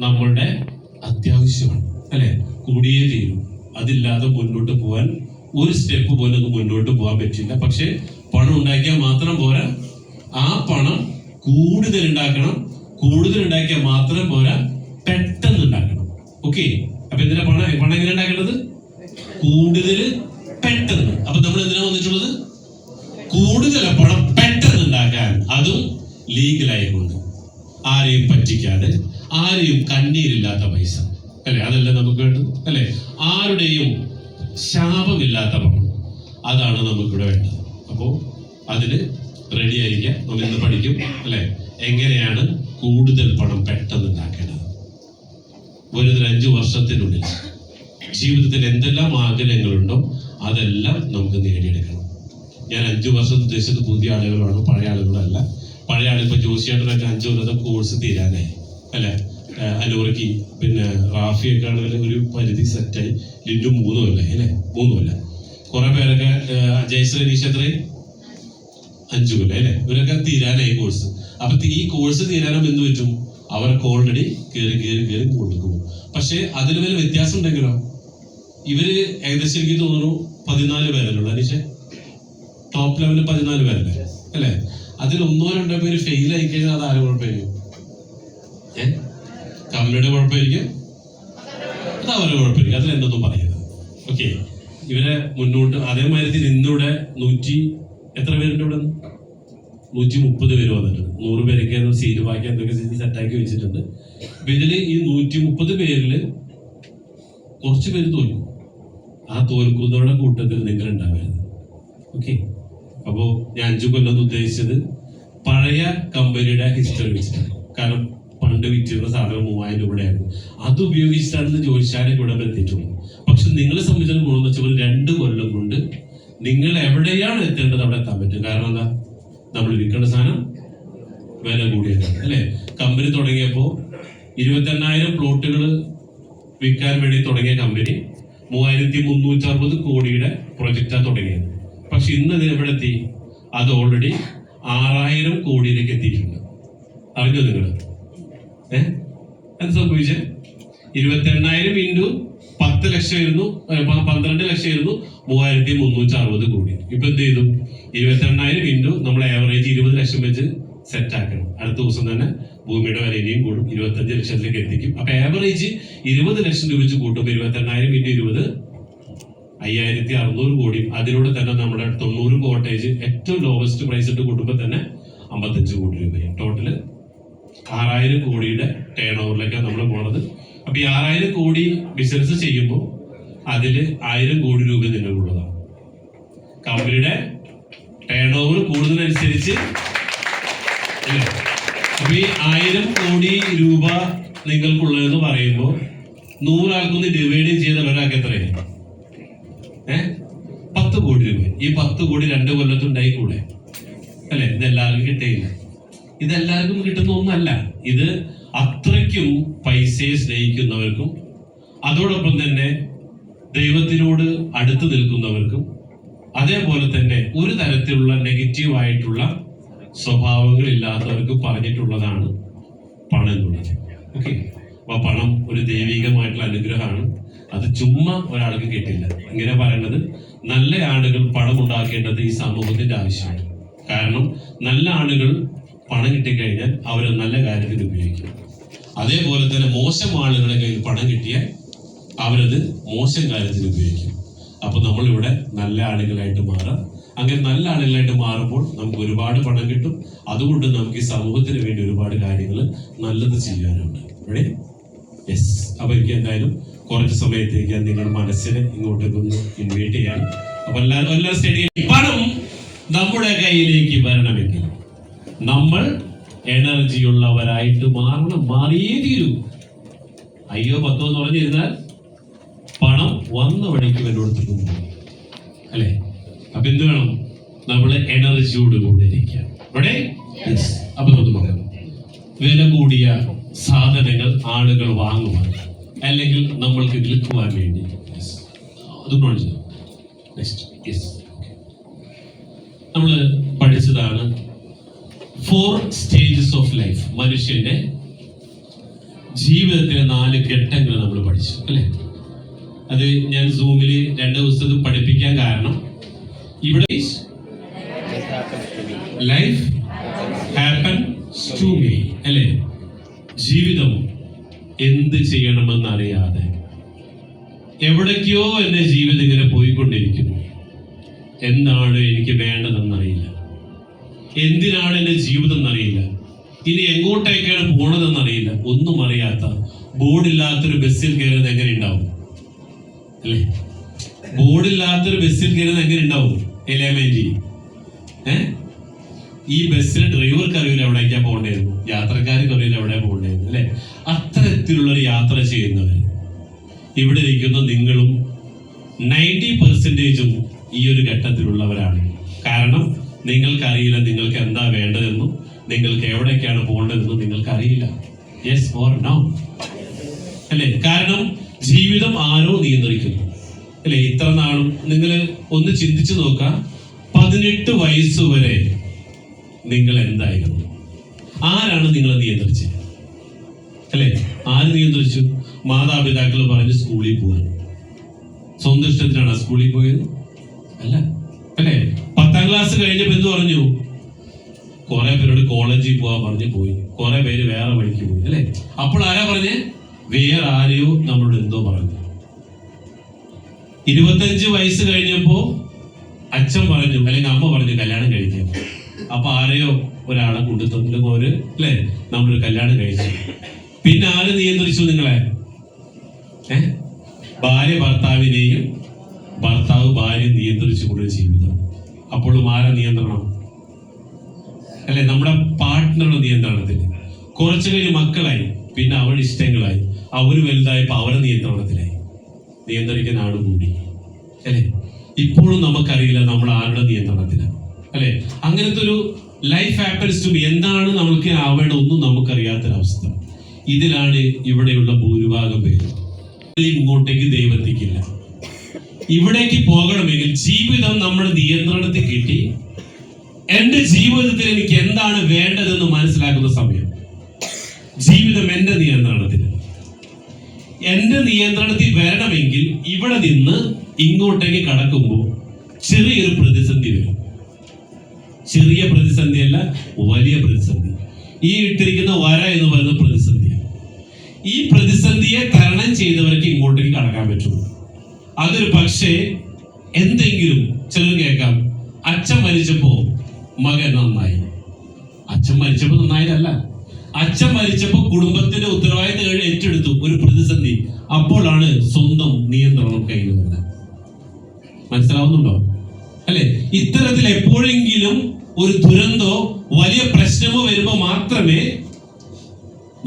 നമ്മളുടെ അത്യാവശ്യമാണ്, അല്ലെ? കൂടിയേ തീരും. അതില്ലാതെ മുന്നോട്ട് പോകാൻ ഒരു സ്റ്റെപ്പ് പോലും ഒന്നും മുന്നോട്ട് പോകാൻ പറ്റില്ല. പക്ഷെ പണം ഉണ്ടാക്കിയാൽ മാത്രം പോരാ, ആ പണം കൂടുതൽ ഉണ്ടാക്കിയാൽ മാത്രം പോരാ, പെട്ടെന്ന് ഉണ്ടാക്കണം. ഓക്കെ, അപ്പൊ എന്തിനാ പണം എങ്ങനെ ഉണ്ടാക്കേണ്ടത്? കൂടുതൽ, പെട്ടെന്ന്. അപ്പൊ നമ്മൾ എന്തിനാ വന്നിട്ടുള്ളത്? കൂടുതൽ പണം പെട്ടെന്ന് ഉണ്ടാക്കാൻ, അതും ലീഗലായിക്കൊണ്ട്, ആരെയും പറ്റിക്കാതെ, ആരെയും കണ്ണീരില്ലാത്ത പൈസ, അല്ലെ? അതല്ലേ നമുക്ക് വേണ്ടത്, അല്ലെ? ആരുടെയും ശാപമില്ലാത്ത പണം, അതാണ് നമുക്കിവിടെ വേണ്ടത്. അപ്പോൾ അതിന് റെഡി ആയിരിക്കുക. നമ്മൾ ഇന്ന് പഠിക്കും, അല്ലെ, എങ്ങനെയാണ് കൂടുതൽ പണം പെട്ടെന്ന് ഉണ്ടാക്കേണ്ടത്. വരുന്ന 5 വർഷത്തിനുള്ളിൽ ജീവിതത്തിൽ എന്തെല്ലാം ആഗ്രഹങ്ങളുണ്ടോ അതെല്ലാം നമുക്ക് നേടിയെടുക്കണം. ഞാൻ 5 വർഷം ഉദ്ദേശിച്ചത് പുതിയ ആളുകളാണ്, പഴയ ആളുകളല്ല. പഴയ ആളിപ്പോ ജോസിയേട്ടനൊക്കെ 5 കൊല്ലത്തെ കോഴ്സ് തീരാനായി, അല്ലെ? അനൂറയ്ക്ക്, പിന്നെ റാഫിയൊക്കെ ആണെങ്കിൽ ഒരു പരിധി സെറ്റായി. ലിൻഡു 3 കൊല്ലം, അല്ലെ? 3 കൊല്ലം. കുറെ പേരൊക്കെ ജയശ്രീ നീഷത്രയും 5 കൊല്ലം, അല്ലെ? ഇവരൊക്കെ തീരാനായി കോഴ്സ്. അപ്പൊ ഈ കോഴ്സ് തീരാനും എന്ത് പറ്റും? അവർക്ക് ഓൾറെഡി കയറി കൊടുക്കും. പക്ഷെ അതിൽ വല്ല വ്യത്യാസം ഉണ്ടെങ്കിലോ, ഇവര് ഏകദേശം എനിക്ക് തോന്നുന്നു 14 പേരല്ലോ അനീഷെ, ടോപ്പ് ലെവലിൽ 14 പേരല്ലേ, അല്ലെ? അതിൽ 1-2 പേര് ഫെയിൽ ആയി കഴിഞ്ഞാൽ അത് ആരും കുഴപ്പമായിരിക്കും? കമ്പനിയുടെ കുഴപ്പമായിരിക്കും, അത് അവരുടെ കുഴപ്പമായിരിക്കും. അതിലെന്തൊന്നും പറയരുത്. ഓക്കെ, ഇവരെ മുന്നോട്ട് അതേമാതിരി ഇന്നിവിടെ 100 എത്ര പേരുണ്ട്? ഇവിടെ 130 പേര് വന്നിട്ടുണ്ട്. 100 പേരൊക്കെ സീറ്റ് ബാക്കി എന്തൊക്കെ സെറ്റാക്കി വെച്ചിട്ടുണ്ട്. അപ്പൊ ഇതില് ഈ 130 പേരില് കുറച്ച് പേര് തോൽക്കും. ആ തോൽക്കുന്നവരുടെ കൂട്ടത്തിൽ നിങ്ങൾ ഉണ്ടാവരുത്. ഓക്കെ, അപ്പോ ഞാൻ 5 കൊല്ലം ഉദ്ദേശിച്ചത് പഴയ കമ്പനിയുടെ ഹിസ്റ്ററി വെച്ചിട്ടാണ്. കാരണം പണ്ട് വിറ്റിരുന്ന സാധനം 3000 രൂപയായിരുന്നു. അത് ഉപയോഗിച്ചിട്ടാണെന്ന് ചോദിച്ചാലേ ഇവിടെ എത്തിയിട്ടുള്ളൂ. പക്ഷെ നിങ്ങളെ സംബന്ധിച്ചിടത്തോളം ഗുണം വെച്ചാൽ 2 കൊല്ലം കൊണ്ട് നിങ്ങൾ എവിടെയാണ് എത്തേണ്ടത് അവിടെ എത്താൻ പറ്റും. കാരണം എന്താ? നമ്മൾ വിൽക്കേണ്ട സാധനം വില കൂടിയതാണ്, അല്ലെ? കമ്പനി തുടങ്ങിയപ്പോ 28,000 പ്ലോട്ടുകൾ വിൽക്കാൻ വേണ്ടി തുടങ്ങിയ കമ്പനി 3,360 കോടിയുടെ പ്രൊജക്റ്റാണ് തുടങ്ങിയത്. പക്ഷെ ഇന്ന് ഇത് എവിടെ എത്തി? അത് ഓൾറെഡി 6,000 കോടിയിലേക്ക് എത്തിയിട്ടുണ്ട്. അറിഞ്ഞോ നിങ്ങൾ? എന്ത് സംഭവിച്ചേ? 28,000 ഇൻറ്റു 10 ലക്ഷമായിരുന്നു, 12 ലക്ഷമായിരുന്നു, 3,360 കോടി. ഇപ്പൊ എന്ത് ചെയ്തു? 28,000 ഇൻറ്റു നമ്മൾ ആവറേജ് 20 ലക്ഷം വെച്ച് സെറ്റ് ആക്കണം. അടുത്ത ദിവസം തന്നെ ഭൂമിയുടെ വില ഇനിയും കൂടും, 25 ലക്ഷത്തിലേക്ക് എത്തിക്കും. അപ്പൊ ആവറേജ് 20 ലക്ഷം രൂപ വെച്ച് കൂട്ടുമ്പോൾ 28,000 ഇൻറ്റു 20 5,600 കോടി. അതിലൂടെ തന്നെ നമ്മുടെ 90 കോട്ടേജ് ഏറ്റവും ലോവസ്റ്റ് പ്രൈസ് ഇട്ട് കൂട്ടുമ്പോൾ തന്നെ 55 കോടി രൂപയും. ടോട്ടല് 6,000 കോടിയുടെ ടേൺ ഓവറിലേക്കാണ് നമ്മൾ പോണത്. അപ്പൊ ഈ 6,000 കോടി ബിസിനസ് ചെയ്യുമ്പോൾ അതില് 1,000 കോടി രൂപ നിങ്ങൾക്കുള്ളതാണ്. കമ്പനിയുടെ ടേൺ ഓവർ കൂടുന്നതനുസരിച്ച് അപ്പൊ ഈ 1,000 കോടി രൂപ നിങ്ങൾക്കുള്ളതെന്ന് പറയുമ്പോൾ 100 ആൾക്കൊന്ന് ഡിവൈഡ് ചെയ്ത ഒരാൾക്ക് എത്രയാണ്? 10 കോടി രൂപ. ഈ 10 കോടി 2 കൊല്ലത്തുണ്ടായി കൂടെ, അല്ലെ? ഇതെല്ലാവർക്കും കിട്ടിയില്ല. ഇതെല്ലാവർക്കും കിട്ടുന്ന ഒന്നല്ല. ഇത് അത്രയ്ക്കും പൈസയെ സ്നേഹിക്കുന്നവർക്കും അതോടൊപ്പം തന്നെ ദൈവത്തിനോട് അടുത്ത് നിൽക്കുന്നവർക്കും അതേപോലെ തന്നെ ഒരു തരത്തിലുള്ള നെഗറ്റീവായിട്ടുള്ള സ്വഭാവങ്ങൾ ഇല്ലാത്തവർക്ക് പറഞ്ഞിട്ടുള്ളതാണ് പണം എന്നുള്ളത്. ഓക്കെ, അപ്പൊ പണം ഒരു ദൈവികമായിട്ടുള്ള അനുഗ്രഹമാണ്. അത് ചുമ്മാ ഒരാൾക്ക് കിട്ടില്ല. ഇങ്ങനെ പറയുന്നത് നല്ല ആളുകൾ പണം ഉണ്ടാക്കേണ്ടത് ഈ സമൂഹത്തിന്റെ ആവശ്യമാണ്. കാരണം നല്ല ആളുകൾ പണം കിട്ടിക്കഴിഞ്ഞാൽ അവർ നല്ല കാര്യത്തിന് ഉപയോഗിക്കും. അതേപോലെ തന്നെ മോശം ആളുകളുടെ കയ്യിൽ പണം കിട്ടിയാൽ അവരത് മോശം കാര്യത്തിന് ഉപയോഗിക്കും. അപ്പൊ നമ്മളിവിടെ നല്ല ആളുകളായിട്ട് മാറാം. അങ്ങനെ നല്ല ആളുകളായിട്ട് മാറുമ്പോൾ നമുക്ക് ഒരുപാട് പണം കിട്ടും. അതുകൊണ്ട് നമുക്ക് ഈ സമൂഹത്തിന് വേണ്ടി ഒരുപാട് കാര്യങ്ങൾ നല്ലത് ചെയ്യാനുണ്ട്. ഇവിടെ യെസ്. അപ്പൊ എനിക്ക് എന്തായാലും കുറച്ച് സമയത്തേക്ക് നിങ്ങളുടെ മനസ്സിനെ ഇങ്ങോട്ടേക്ക് ഒന്ന് ഇൻവൈറ്റ് ചെയ്യാൻ. അപ്പൊ എല്ലാവരും സ്റ്റഡി. പണം നമ്മുടെ കയ്യിലേക്ക് വരണമെങ്കിൽ നമ്മൾ എനർജിയുള്ളവരായിട്ട് മാറിയേ തീരൂ. അയ്യോ 10 എന്ന് പറഞ്ഞിരുന്നാൽ പണം വന്ന വഴിക്ക് വല്ലോടത്തേക്ക് പോകും, അല്ലെ? അപ്പൊ എന്ത് വേണം? നമ്മൾ എനർജിയോട് കൊണ്ടിരിക്കുക. ഇവിടെ അപ്പൊ പറയാം, വില കൂടിയ സാധനങ്ങൾ ആളുകൾ വാങ്ങുവാൻ അല്ലെങ്കിൽ നമ്മൾക്ക് വിൽക്കുവാൻ വേണ്ടി. നമ്മൾ പഠിച്ചതാണ് 4 സ്റ്റേജസ് ഓഫ് ലൈഫ്. മനുഷ്യന്റെ ജീവിതത്തിലെ 4 ഘട്ടങ്ങൾ നമ്മൾ പഠിച്ചു അല്ലെ. അത് ഞാൻ സൂമിൽ 2 ദിവസത്തിൽ പഠിപ്പിക്കാൻ കാരണം ഇവിടെ ലൈഫ് ഹാപ്പൻസ് ടു മീ അല്ലെ. ജീവിതം എന്ത് ചെയ്യണമെന്നറിയാതെ എവിടേക്കോ എന്റെ ജീവിതം ഇങ്ങനെ പോയിക്കൊണ്ടിരിക്കുന്നു. എന്താണ് എനിക്ക് വേണ്ടതെന്നറിയില്ല, എന്തിനാണ് എന്റെ ജീവിതം എന്നറിയില്ല, ഇനി എങ്ങോട്ടേക്കാണ് പോണതെന്നറിയില്ല. ഒന്നും അറിയാത്ത ബോർഡില്ലാത്തൊരു ബസ്സിൽ കയറുന്നത് എങ്ങനെ ഉണ്ടാവും അല്ലേ? ബോർഡില്ലാത്തൊരു ബസ്സിൽ കയറുന്നത് എങ്ങനെ ഉണ്ടാവും? എലേമേന്റി ഈ ബസ്സിന് ഡ്രൈവർക്ക് അറിയില്ല എവിടേക്കാ പോകേണ്ടത്, യാത്രക്കാർക്ക് അറിയില്ല എവിടെ പോകേണ്ടത് അല്ലെ. അത്തരത്തിലുള്ളൊരു യാത്ര ചെയ്യുന്നവർ ഇവിടെ ഇരിക്കുന്ന നിങ്ങളും 90% ഈ ഒരു ഘട്ടത്തിലുള്ളവരാണ്. കാരണം നിങ്ങൾക്കറിയില്ല നിങ്ങൾക്ക് എന്താ വേണ്ടതെന്നും നിങ്ങൾക്ക് എവിടേക്കാണ് പോകേണ്ടതെന്നും നിങ്ങൾക്കറിയില്ല. യെസ് ഓർ നോ അല്ലെ. കാരണം ജീവിതം ആരോ നിയന്ത്രിക്കുന്നു അല്ലെ. ഇത്ര നാളും നിങ്ങൾ ഒന്ന് ചിന്തിച്ചു നോക്കുക, 18 വയസ്സ് വരെ നിങ്ങൾ എന്തായിരുന്നു? ആരാണ് നിങ്ങളെ നിയന്ത്രിച്ചത് അല്ലെ? ആര് നിയന്ത്രിച്ചു? മാതാപിതാക്കൾ പറഞ്ഞ് സ്കൂളിൽ പോകാൻ. സ്വന്തം ഇഷ്ടത്തിനാണ് സ്കൂളിൽ പോയത്? അല്ല അല്ലെ. 10ാം ക്ലാസ് കഴിഞ്ഞപ്പോ എന്ത് പറഞ്ഞു? കുറെ പേരോട് കോളേജിൽ പോവാൻ പറഞ്ഞ് പോയി, കുറെ പേര് വേറെ വഴിക്ക് പോയി അല്ലെ. അപ്പോൾ ആരാ പറഞ്ഞേ? വേറെ ആരെയോ നമ്മളോട് എന്തോ പറഞ്ഞു. 25 വയസ്സ് കഴിഞ്ഞപ്പോ അച്ഛൻ പറഞ്ഞു അല്ലെങ്കിൽ അമ്മ പറഞ്ഞു കല്യാണം കഴിക്കാൻ. അപ്പൊ ആരെയോ ഒരാളെ കൊണ്ടുതന്നു ഒരു അല്ലെ, നമ്മളൊരു കല്യാണം കഴിച്ചു. പിന്നെ ആര് നിയന്ത്രിച്ചു നിങ്ങളെ? ഭാര്യ ഭർത്താവിനെയും ഭർത്താവ് ഭാര്യ നിയന്ത്രിച്ചു കൊണ്ടൊരു ജീവിതം. അപ്പോഴും ആരെ നിയന്ത്രണം അല്ലെ? നമ്മുടെ പാർട്ട്ണറുടെ നിയന്ത്രണത്തിൽ. കുറച്ചു കഴിഞ്ഞ് മക്കളായി, പിന്നെ അവരുടെ ഇഷ്ടങ്ങളായി, അവര് വലുതായപ്പോ അവരുടെ നിയന്ത്രണത്തിലായി. നിയന്ത്രിക്കുന്ന ആള് കൂടി അല്ലെ. ഇപ്പോഴും നമുക്കറിയില്ല നമ്മൾ ആരുടെ നിയന്ത്രണത്തിലാണ് അല്ലെ. അങ്ങനത്തെ ഒരു ലൈഫ് ഹാപ്പൻസ് ടു മീ, എന്താണ് നമുക്ക് ആവേണ്ട ഒന്നും നമുക്കറിയാത്തൊരവസ്ഥ. ഇതിലാണ് ഇവിടെയുള്ള ഭൂരിഭാഗം പേര്. ഇങ്ങോട്ടേക്ക് ദൈവത്തിക്കില്ല. ഇവിടേക്ക് പോകണമെങ്കിൽ ജീവിതം നമ്മുടെ നിയന്ത്രണത്തിൽ കിട്ടി എന്റെ ജീവിതത്തിൽ എനിക്ക് എന്താണ് വേണ്ടതെന്ന് മനസ്സിലാക്കുന്ന സമയം. ജീവിതം എന്റെ നിയന്ത്രണത്തിൽ വരണമെങ്കിൽ ഇവിടെ നിന്ന് ഇങ്ങോട്ടേക്ക് കടക്കുമ്പോൾ ചെറിയൊരു പ്രതിസന്ധി വരും. ചെറിയ പ്രതിസന്ധിയല്ല, വലിയ പ്രതിസന്ധി. ഈ ഇട്ടിരിക്കുന്ന വര എന്ന് പറയുന്ന പ്രതിസന്ധിയാണ്. ഈ പ്രതിസന്ധിയെ തരണം ചെയ്തവർക്ക് ഇങ്ങോട്ടേക്ക് കടക്കാൻ പറ്റുള്ളൂ. അതൊരു പക്ഷേ എന്തെങ്കിലും ചിലർ കേൾക്കാം, അച്ഛൻ മരിച്ചപ്പോ മകൻ നന്നായി. അച്ഛൻ മരിച്ചപ്പോ നന്നായതല്ല, അച്ഛൻ മരിച്ചപ്പോ കുടുംബത്തിന്റെ ഉത്തരവാദിത്തം ഏറ്റെടുത്തു ഒരു പ്രതിസന്ധി. അപ്പോഴാണ് സ്വന്തം നിയന്ത്രണം കയ്യിൽ വന്നത്. മനസ്സിലാവുന്നുണ്ടോ അല്ലെ? ഇത്തരത്തിൽ എപ്പോഴെങ്കിലും ഒരു ദുരന്തോ വലിയ പ്രശ്നമോ വരുമ്പോ മാത്രമേ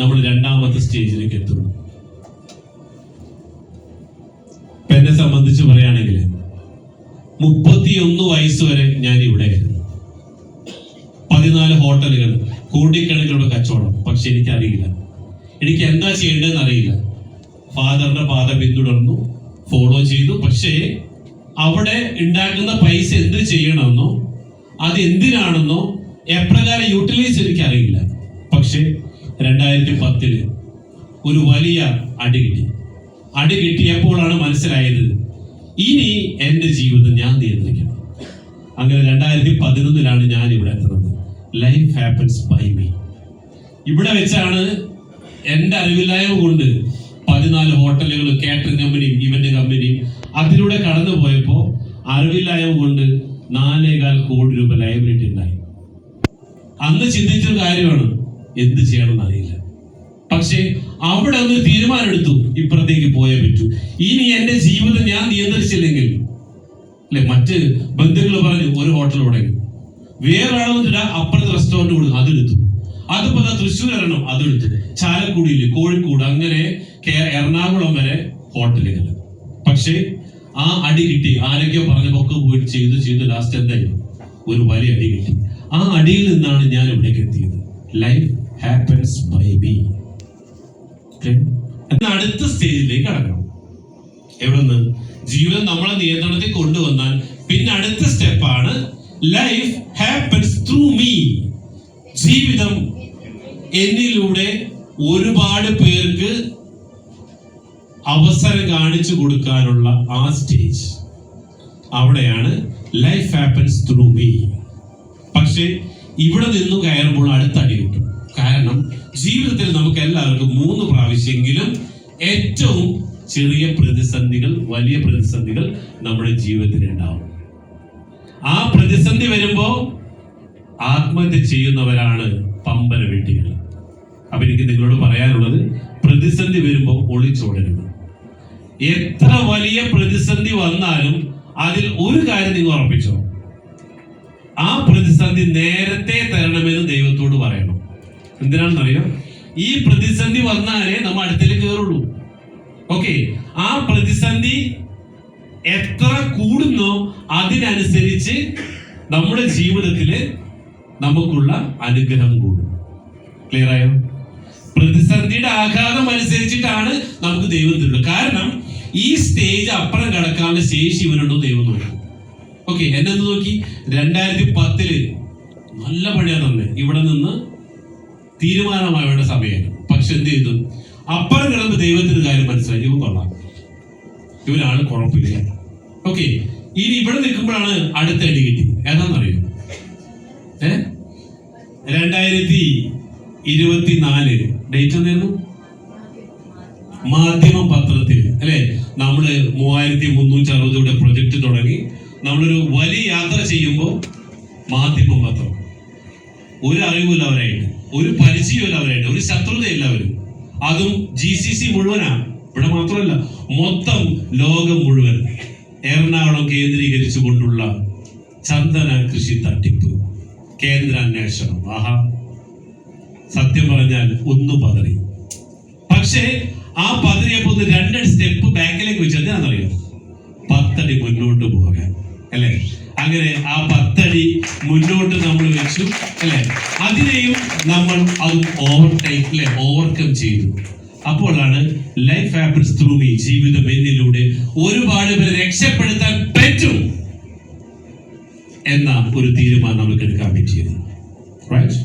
നമ്മൾ 2ാമത്തെ സ്റ്റേജിലേക്ക് എത്തുള്ളൂ. എന്നെ സംബന്ധിച്ച് പറയുകയാണെങ്കിൽ 31 വയസ്സ് വരെ ഞാൻ ഇവിടെ ആയിരുന്നു. 14 ഹോട്ടലുകൾ, കോടിക്കണക്കിനുള്ള കച്ചവടം. പക്ഷെ എനിക്കറിയില്ല, എനിക്ക് എന്താ ചെയ്യേണ്ടതെന്ന് അറിയില്ല. ഫാദറിന്റെ പാത പിന്തുടർന്നു, ഫോളോ ചെയ്തു. പക്ഷേ അവിടെ ഉണ്ടാക്കുന്ന പൈസ എന്ത് ചെയ്യണമെന്നോ അത് എന്തിനാണെന്നോ എപ്രകാരം യൂട്ടിലൈസ് എനിക്കറിയില്ല. പക്ഷെ 2010 ഒരു വലിയ അടി കിട്ടിയപ്പോഴാണ് മനസ്സിലായത്, ഇനി എന്റെ ജീവിതം ഞാൻ നിയന്ത്രിക്കണം. അങ്ങനെ 2011 ഞാൻ ഇവിടെ എത്തുന്നത്. Life happens by me. ഇവിടെ വെച്ചാണ് എന്റെ അറിവില്ലായ്മ കൊണ്ട് 14 ഹോട്ടലുകൾ, കാറ്ററിംഗ് കമ്പനിയും ഇവന്റ് കമ്പനിയും അതിലൂടെ കടന്നു പോയപ്പോ അറിവില്ലായ്മ കൊണ്ട് 4.25 കോടി രൂപ ലയബിലിറ്റി ഉണ്ടായി. അന്ന് ചിന്തിച്ചൊരു കാര്യമാണ്, എന്ത് ചെയ്യണമെന്ന് അറിയില്ല. പക്ഷെ അവിടെ ഒന്ന് തീരുമാനമെടുത്തു, ഇപ്പുറത്തേക്ക് പോയേ പറ്റൂ. ഇനി എന്റെ ജീവിതം ഞാൻ നിയന്ത്രിച്ചില്ലെങ്കിൽ അല്ലെ. മറ്റ് ബന്ധുക്കൾ പറഞ്ഞു ഒരു ഹോട്ടൽ തുടങ്ങി, വേറെ ആൾ വന്നിട്ട് അപ്പുറത്തെ റെസ്റ്റോറന്റ് കൊടുക്കും, അതെടുത്തു. അതിപ്പോ തൃശ്ശൂർ വരണം, അതെടുത്തു. ചാലക്കുടിയില്, കോഴിക്കോട്, അങ്ങനെ എറണാകുളം വരെ ഹോട്ടലുകൾ. പക്ഷേ ആ അടി കിട്ടി. ആരൊക്കെയോ പറഞ്ഞൊക്കെ പോയിട്ട് ചെയ്തു ലാസ്റ്റ് എന്തായി? ഒരു വലിയ അടി കിട്ടി. ആ അടിയിൽ നിന്നാണ് ഞാൻ ഇവിടേക്ക് എത്തിയത്. Life happens by me. അടുത്ത സ്റ്റേജിലേക്ക് കടക്കണം. എവിടുന്ന്? ജീവിതം നമ്മളെ നിയന്ത്രണത്തിൽ കൊണ്ടുവന്നാൽ പിന്നെ അടുത്ത സ്റ്റെപ്പാണ് ലൈഫ് ഹാപ്പൻസ് ത്രൂ മീ. ജീവിതം എന്നിലൂടെ ഒരുപാട് പേർക്ക് അവസരം കാണിച്ചു കൊടുക്കാനുള്ള ആ സ്റ്റേജ്, അവിടെയാണ് ലൈഫ് ഹാപ്പൻസ് ത്രൂ മീ. പക്ഷേ ഇവിടെ നിന്നും കയറുമ്പോൾ അടുത്തടി കിട്ടും. കാരണം ജീവിതത്തിൽ നമുക്ക് എല്ലാവർക്കും 3 പ്രാവശ്യമെങ്കിലും ഏറ്റവും ചെറിയ പ്രതിസന്ധികൾ, വലിയ പ്രതിസന്ധികൾ നമ്മുടെ ജീവിതത്തിൽ ഉണ്ടാവും. ആ പ്രതിസന്ധി വരുമ്പോ ആത്മഹത്യ ചെയ്യുന്നവരാണ് പമ്പര വെട്ടികൾ. അപ്പൊ എനിക്ക് നിങ്ങളോട് പറയാനുള്ളത്, പ്രതിസന്ധി വരുമ്പോ ഒളിച്ചോടരുത്. എത്ര വലിയ പ്രതിസന്ധി വന്നാലും അതിൽ ഒരു കാര്യം നിങ്ങൾ ഉറപ്പിച്ചോ, ആ പ്രതിസന്ധി നേരത്തെ തരണമെന്ന് ദൈവത്തോട് പറയണം. എന്തിനാണെന്നറിയാം? ഈ പ്രതിസന്ധി വന്നാലേ നമ്മൾ അടുത്തേക്ക് കയറുള്ളൂ. ഓക്കെ, ആ പ്രതിസന്ധി എത്ര കൂടുന്നോ അതിനനുസരിച്ച് നമ്മുടെ ജീവിതത്തില് നമുക്കുള്ള അനുഗ്രഹം കൂടും. ക്ലിയർ ആയോ? പ്രതിസന്ധിയുടെ ആഘാതം അനുസരിച്ചിട്ടാണ് നമുക്ക് ദൈവം തരുന്നത്. കാരണം ഈ സ്റ്റേജ് അപ്പുറം കടക്കാനുള്ള ശേഷി ഇവനുണ്ടോ ദൈവം നോക്കും. ഓക്കെ, എന്നെ ഒന്ന് നോക്കി. 2010 നല്ല പണിയാ തന്നെ, ഇവിടെ നിന്ന് തീരുമാനമായവരുടെ സമയമാണ്. പക്ഷെ എന്ത് ചെയ്തു? അപ്പുറം കിടന്ന് ദൈവത്തിന് കാര്യം മനസ്സിലായി, ഇവൻ കൊള്ളാം, ഇവനാണ് കുഴപ്പമില്ല. ഓക്കെ, ഇനി ഇവിടെ നിൽക്കുമ്പോഴാണ് അടുത്ത അടി കിട്ടി. ഏതാണെന്നറിയോ? 2024 ഡേറ്റ് എന്തായിരുന്നു? മാധ്യമം പത്രത്തിൽ അല്ലെ, നമ്മള് 3360 പ്രൊജക്ട് തുടങ്ങി. നമ്മളൊരു വലിയ യാത്ര ചെയ്യുമ്പോൾ മാധ്യമം പത്രം, ഒരു അറിവില്ല അവരായിട്ട്, ഒരു പരിചയമില്ല അവരായിട്ട്, ഒരു ശത്രുതയില്ല അവരും. അതും GCC മുഴുവനാ, ഇവിടെ മാത്രമല്ല, മൊത്തം ലോകം മുഴുവൻ എറണാകുളം കേന്ദ്രീകരിച്ചു കൊണ്ടുള്ള ചന്ദന കൃഷി തട്ടിപ്പ്, കേന്ദ്ര അന്വേഷണം. ആഹാ, സത്യം പറഞ്ഞാൽ ഒന്ന് പതറി. പക്ഷേ ആ പതറിയപ്പോ 2 സ്റ്റെപ്പ് ബാക്കിലേക്ക് വെച്ച് എന്താണെന്നറിയോ? 10 അടി മുന്നോട്ട് പോകാൻ അല്ലെ. അങ്ങനെ ആ 10 അടി മുന്നോട്ട് നമ്മൾ വെച്ചു അല്ലെ. അതിനെയും നമ്മൾ അത് ഓവർകം ചെയ്തു. അപ്പോഴാണ് ലൈഫ് ഹാപ്പൻസ് ത്രൂ മീ, ജീവിതം എന്നിലൂടെ ഒരുപാട് പേരെ രക്ഷപ്പെടുത്താൻ പറ്റും എന്ന ഒരു തീരുമാനം നമുക്ക് എടുക്കാൻ പറ്റിയത്. റൈറ്റ്?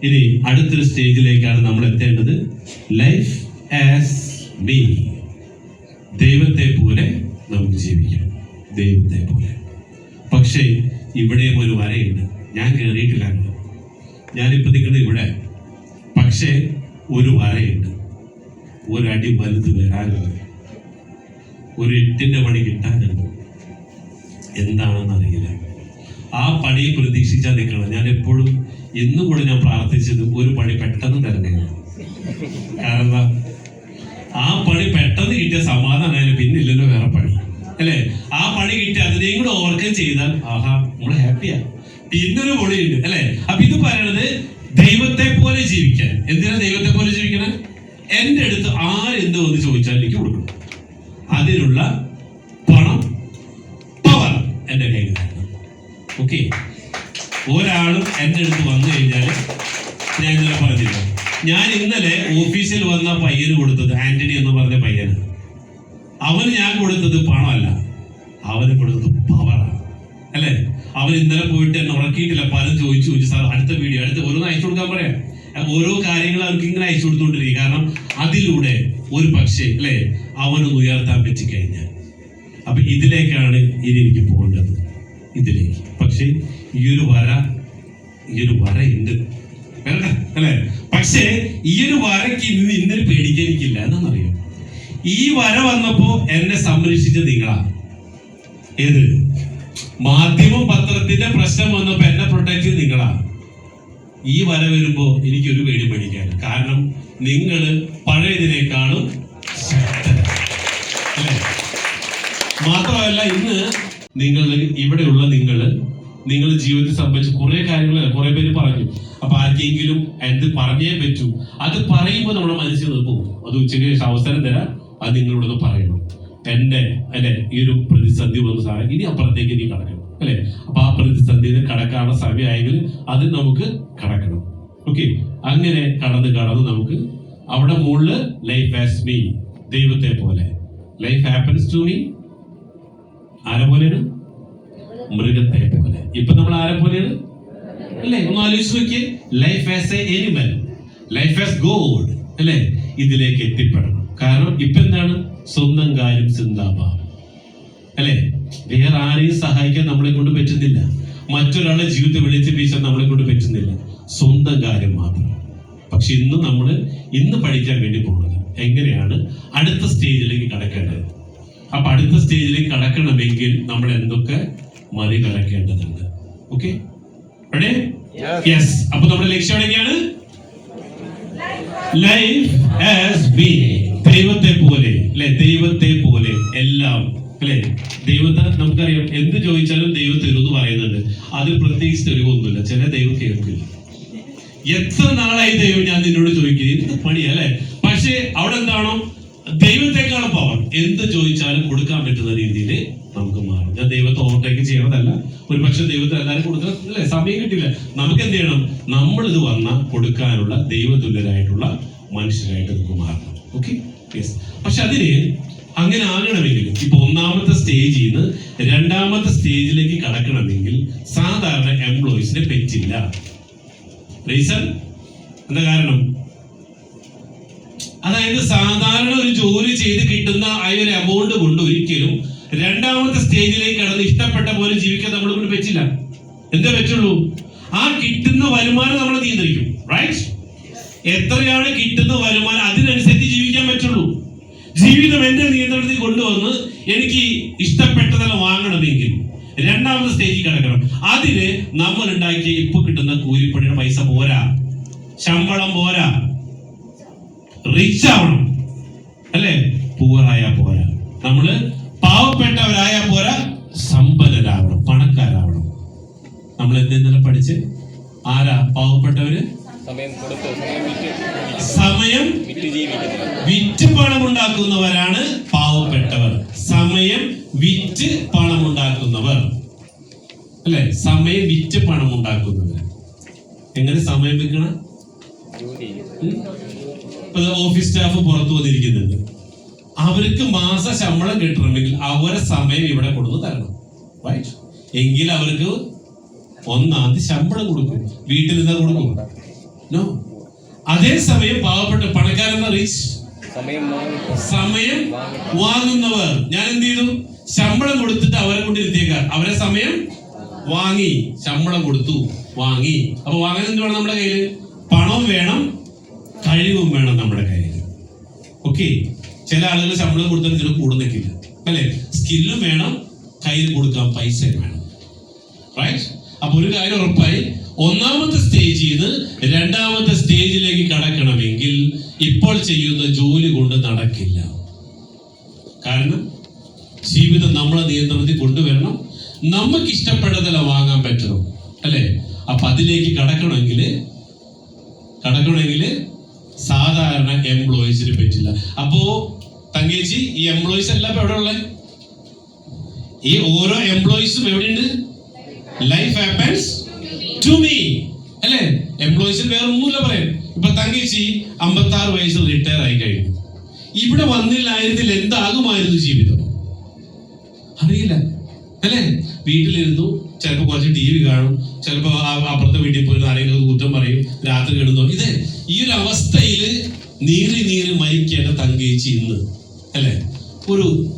ഇനി അടുത്തൊരു സ്റ്റേജിലേക്കാണ് നമ്മൾ എത്തേണ്ടത്. ലൈഫ് ആസ് മീ, ദൈവത്തെ പോലെ നമുക്ക് ജീവിക്കാം, ദൈവത്തെ പോലെ. പക്ഷേ ഇവിടെയും ഒരു വരയുണ്ട്. ഞാൻ കയറിയിട്ടില്ല, ഞാനിപ്പോ നിൽക്കുന്നത് ഇവിടെ. പക്ഷേ ഒരു വരയുണ്ട്, ഒരടി വലുത് വരാനുണ്ട്, ഒരു 8ന്റെ പണി കിട്ടാനുണ്ട്. എന്താണെന്ന് അറിയില്ല. ആ പണി പ്രതീക്ഷിച്ചാൽ നിൽക്കണം. ഞാൻ എപ്പോഴും ഇന്നും കൂടെ ഞാൻ പ്രാർത്ഥിച്ചത് ഒരു പണി പെട്ടെന്ന് തരണേയാണ്. കാരണം ആ പണി പെട്ടെന്ന് കിട്ടിയ സമാധാനമായാലും പിന്നെ ഇല്ലല്ലോ വേറെ പണി അല്ലെ. ആ പണി കിട്ടി അതിനെയും കൂടെ ഓവർകം ചെയ്താൽ ആഹാ, നമ്മള് ഹാപ്പിയാ, പിന്നൊരു പൊളിയുണ്ട് അല്ലെ. അപ്പൊ ഇത് പറയണത് ദൈവത്തെ പോലെ ജീവിക്കാൻ. എന്തിനാ ദൈവത്തെ പോലെ ജീവിക്കണം? എന്റെ അടുത്ത് ആരെന്തോ എന്ന് ചോദിച്ചാൽ എനിക്ക് കൊടുക്കണം. അതിനുള്ള പണം, പവർ എന്റെ കയ്യിൽ വേണം. ഓക്കെ, ഒരാളും എന്റെ അടുത്ത് വന്നു കഴിഞ്ഞാൽ, ഞാൻ ഇന്നലെ പറഞ്ഞില്ല, ഞാൻ ഇന്നലെ ഓഫീസിൽ വന്ന പയ്യന് കൊടുത്തത്, ആന്റണി എന്ന് പറഞ്ഞ പയ്യന്, അവന് ഞാൻ കൊടുത്തത് പണമല്ല, അവന് കൊടുത്തത് പവറാണ് അല്ലെ. അവൻ ഇന്നലെ പോയിട്ട് എന്നെ ഉറക്കിയിട്ടില്ല. പലരും ചോദിച്ചു സാർ അടുത്ത വീഡിയോ ഓരോന്ന് അയച്ചു കൊടുക്കാൻ പറയാം. ഓരോ കാര്യങ്ങൾ അവർക്ക് ഇങ്ങനെ അയച്ചു കൊടുത്തോണ്ടിരിക്കും. കാരണം അതിലൂടെ ഒരു പക്ഷേ അല്ലെ അവനൊന്ന് ഉയർത്താൻ പറ്റിക്കഴിഞ്ഞാൽ. അപ്പൊ ഇതിലേക്കാണ് ഇനി എനിക്ക് പോകേണ്ടത്, ഇതിലേക്ക്. പക്ഷെ ഈ ഒരു വര ഉണ്ട് അല്ലെ. പക്ഷേ ഈ ഒരു വരയ്ക്ക് ഇന്നൊരു പേടിക്കാൻ എനിക്കില്ല. എന്താണെന്നറിയോ? ഈ വര വന്നപ്പോ എന്നെ സംരക്ഷിച്ച നിങ്ങളാ. ഏത്? മാധ്യമം പത്രത്തിന്റെ പ്രശ്നം വന്നപ്പോ എന്നെ പ്രൊട്ടക്ട് ചെയ്ത് നിങ്ങളാ. ഈ വര വരുമ്പോ എനിക്കൊരു പേടി പേടിക്കാൻ. കാരണം നിങ്ങള് പഴയതിനേക്കാളും അല്ലെ. മാത്രമല്ല ഇന്ന് നിങ്ങൾ ഇവിടെയുള്ള നിങ്ങൾ ജീവിതത്തിൽ സംബന്ധിച്ച് കുറെ കാര്യങ്ങൾ കുറെ പേര് പറഞ്ഞു. അപ്പൊ ആർക്കെങ്കിലും എന്ത് പറഞ്ഞേ പറ്റൂ. അത് പറയുമ്പോൾ നമ്മുടെ മനസ്സിൽ നിന്ന് പോകും. അത് ഉച്ചയ്ക്ക് ശേഷം അവസരം തരാം, അത് നിങ്ങളോടൊന്ന് പറയണം. എന്റെ അല്ലെ ഈ ഒരു പ്രതിസന്ധി വന്ന സാധനം ഇനി അപ്പുറത്തേക്ക് ഇനി കടക്കണം അല്ലെ. അപ്പൊ ആ പ്രതിസന്ധിയിൽ കടക്കാനുള്ള സമയമായെങ്കിൽ അത് നമുക്ക് കടക്കണം. ഓക്കെ, അങ്ങനെ കടന്ന് നമുക്ക് അവിടെ മുകളില് ലൈഫ് ആസ് മീ, ദൈവത്തെ പോലെ. ലൈഫ് ഹാപ്പൻസ് ടു മീ ആരെ പോലെയാണ്? മൃഗത്തെ പോലെ. ഇപ്പൊ നമ്മൾ ആരെ പോലെയാണ് അല്ലെ? ഒന്ന് ആലോചിച്ച് നോക്കിയേ. Life as A animal, life as God അല്ലെ. ഇതിലേക്ക് എത്തിപ്പെടണം. കാരണം ഇപ്പൊ എന്താണ്? സ്വന്തം കാര്യം ചിന്താഭാവം, അല്ലെ? വേറെ ആരെയും സഹായിക്കാൻ നമ്മളെ കൊണ്ട് പറ്റുന്നില്ല, മറ്റൊരാളെ ജീവിതത്തെ വെളിച്ചെപ്പിച്ചാൽ നമ്മളെ കൊണ്ട് പറ്റുന്നില്ല, സ്വന്തം കാര്യം മാത്രം. പക്ഷെ ഇന്ന് പഠിക്കാൻ വേണ്ടി പോകുന്നത് എങ്ങനെയാണ് അടുത്ത സ്റ്റേജിലേക്ക് കടക്കേണ്ടത്. അപ്പൊ അടുത്ത സ്റ്റേജിലേക്ക് കടക്കണമെങ്കിൽ നമ്മൾ എന്തൊക്കെ മറികടക്കേണ്ടതുണ്ട്? Okay, yes. അപ്പൊ നമ്മുടെ ലക്ഷ്യം എവിടെയാണ്? ലൈഫ് ആസ് ബി, ദൈവത്തെ പോലെ, അല്ലെ? ദൈവത്തെ പോലെ എല്ലാം, അല്ലെ? ദൈവത്തെ നമുക്കറിയാം, എന്ത് ചോദിച്ചാലും ദൈവം തരുമെന്ന് പറയുന്നുണ്ട്. അതിൽ പ്രത്യേകിച്ച് തെളിവൊന്നുമില്ല. ചില ദൈവം കേൾക്കില്ല. എത്ര നാളായി ദൈവം ഞാൻ നിന്നോട് ചോദിക്കുക, എന്ത് പണിയാ, അല്ലെ? പക്ഷെ അവിടെ എന്താണോ ദൈവത്തെക്കാളും പവർ, എന്ത് ചോദിച്ചാലും കൊടുക്കാൻ പറ്റുന്ന രീതിയിൽ നമുക്ക് മാറും. ഞാൻ ദൈവത്തെ ഓവർടേക്ക് ചെയ്യണതല്ല, ഒരു പക്ഷെ ദൈവത്തെ എല്ലാവരും കൊടുക്കണം, അല്ലെ? സമയം കിട്ടില്ല. നമുക്ക് എന്ത് ചെയ്യണം? നമ്മളിത് വന്നാൽ കൊടുക്കാനുള്ള ദൈവതുല്യരായിട്ടുള്ള മനുഷ്യരായിട്ട് നമുക്ക് മാറണം. Okay, yes. പക്ഷെ അതിന് അങ്ങനെ ആകണമെങ്കിൽ, ഇപ്പൊ ഒന്നാമത്തെ സ്റ്റേജിൽ നിന്ന് രണ്ടാമത്തെ സ്റ്റേജിലേക്ക് കടക്കണമെങ്കിൽ സാധാരണ എംപ്ലോയീസിനെ പറ്റില്ല. റീസൺ എന്താ? കാരണം അതായത് സാധാരണ ഒരു ജോലി ചെയ്ത് കിട്ടുന്ന ആ ഒരു എമൗണ്ട് കൊണ്ട് ഒരിക്കലും രണ്ടാമത്തെ സ്റ്റേജിലേക്ക് കടന്ന് ഇഷ്ടപ്പെട്ട പോലെ ജീവിക്കാൻ നമ്മളെ കൊണ്ട് പറ്റില്ല. എന്താ പറ്റുള്ളൂ? ആ കിട്ടുന്ന വരുമാനം നമ്മൾ നിയന്ത്രിക്കും. റൈറ്റ്? എത്രയാണ് കിട്ടുന്ന വരുമാനം അതിനനുസരിച്ച് ജീവിക്കാൻ പറ്റുള്ളൂ. ജീവിതം എന്റെ നിയന്ത്രണത്തിൽ കൊണ്ടുവന്ന് എനിക്ക് ഇഷ്ടപ്പെട്ടതെല്ലാം വാങ്ങണമെങ്കിൽ രണ്ടാമത്തെ സ്റ്റേജിൽ കിടക്കണം. അതിന് നമ്മൾ ഉണ്ടാക്കിയ ഇപ്പൊ കിട്ടുന്ന കൂലിപ്പണിയുടെ പൈസ പോരാ, ശമ്പളം പോരാ, റിച്ച് ആവണം, അല്ലെ? പൂവറായ പോരാ, നമ്മള് പാവപ്പെട്ടവരായ പോരാ, സമ്പന്നരാവണം, പണക്കാരാവണം. നമ്മൾ എന്തെങ്കിലും പഠിച്ച് ആരാ പാവപ്പെട്ടവര്? സമയം വിറ്റ് പണം ഉണ്ടാക്കുന്നവരാണ് പാവപ്പെട്ടവർ. സമയം വിറ്റ് പണം ഉണ്ടാക്കുന്നവർ, അല്ലെ? സമയം വിറ്റ് പണം ഉണ്ടാക്കുന്നവർ. എങ്ങനെ സമയം വിൽക്കണം? ഓഫീസ് സ്റ്റാഫ് പുറത്തു വന്നിരിക്കുന്നുണ്ട്, അവർക്ക് മാസ ശമ്പളം കിട്ടണമെങ്കിൽ അവരെ സമയം ഇവിടെ കൊടുത്ത് തരണം. റൈറ്റ്? എങ്കിൽ അവർക്ക് ഒന്നാം തീയതി ശമ്പളം കൊടുക്കും. വീട്ടിൽ നിന്ന് കൊടുക്കും? നോ. അതേസമയം പാവപ്പെട്ട പണക്കാരെന്ന റിച്ച് സമയം വാങ്ങുന്നവർ, ഞാൻ എന്ത് ചെയ്തു? ശമ്പളം കൊടുത്തിട്ട് അവരെ കൊണ്ട് ഇരുത്തിയേക്കാർ. അവരെ സമയം വാങ്ങി, ശമ്പളം കൊടുത്തു, വാങ്ങി. അപ്പൊ വാങ്ങാൻ എന്ത് വേണം? നമ്മുടെ കയ്യിൽ പണം വേണം, കഴിവും വേണം നമ്മുടെ കയ്യിൽ. ഓക്കെ, ചില ആളുകൾ ശമ്പളം കൊടുത്താൽ ചില കൂടെ നിൽക്കില്ല, അല്ലെ? സ്കില്ലും വേണം, കയ്യിൽ കൊടുക്കാൻ പൈസ വേണം. റൈറ്റ്? അപ്പൊ ഒരു കാര്യം ഉറപ്പായി, ഒന്നാമത്തെ സ്റ്റേജിൽ നിന്ന് രണ്ടാമത്തെ സ്റ്റേജിലേക്ക് കടക്കണമെങ്കിൽ ഇപ്പോൾ ചെയ്യുന്ന ജോലി കൊണ്ട് നടക്കില്ല. കാരണം ജീവിതം നമ്മളെ നിയന്ത്രണത്തിൽ കൊണ്ടുവരണം, നമുക്ക് ഇഷ്ടപ്പെട്ടതെല്ലാം വാങ്ങാൻ പറ്റണം, അല്ലെ? അപ്പൊ അതിലേക്ക് കടക്കണമെങ്കിൽ സാധാരണ എംപ്ലോയീസിന് പറ്റില്ല. അപ്പോ തങ്കേച്ചി, ഈ എംപ്ലോയീസ് എല്ലാം ഇപ്പൊ എവിടെ ഉള്ളത്? ഈ ഓരോ എംപ്ലോയീസും എവിടെയുണ്ട്? ലൈഫ് ഹാപ്പൻസ് ടു മീ, അല്ലെ? എംപ്ലോയീസിൽ വേറെ ഒന്നുമില്ല പറയാൻ. ഇപ്പൊ തങ്കേച്ചി 56 വയസ്സിൽ റിട്ടയർ ആയി കഴിഞ്ഞു. ഇവിടെ വന്നില്ലായിരുന്നില്ല എന്താകുമായിരുന്നു ജീവിതം? അറിയില്ല, അല്ലെ? വീട്ടിലിരുന്നു, ചിലപ്പോൾ കുറച്ച് TV കാണും, ചിലപ്പോൾ അപ്പുറത്തെ വീട്ടിൽ പോയി ആരെങ്കിലും കുറ്റം പറയും, രാത്രി കിടന്നു. ഈ ഒരു അവസ്ഥയിൽ നീറി മരിക്കേണ്ട തങ്കേച്ചി ഇന്ന്, അല്ലെ?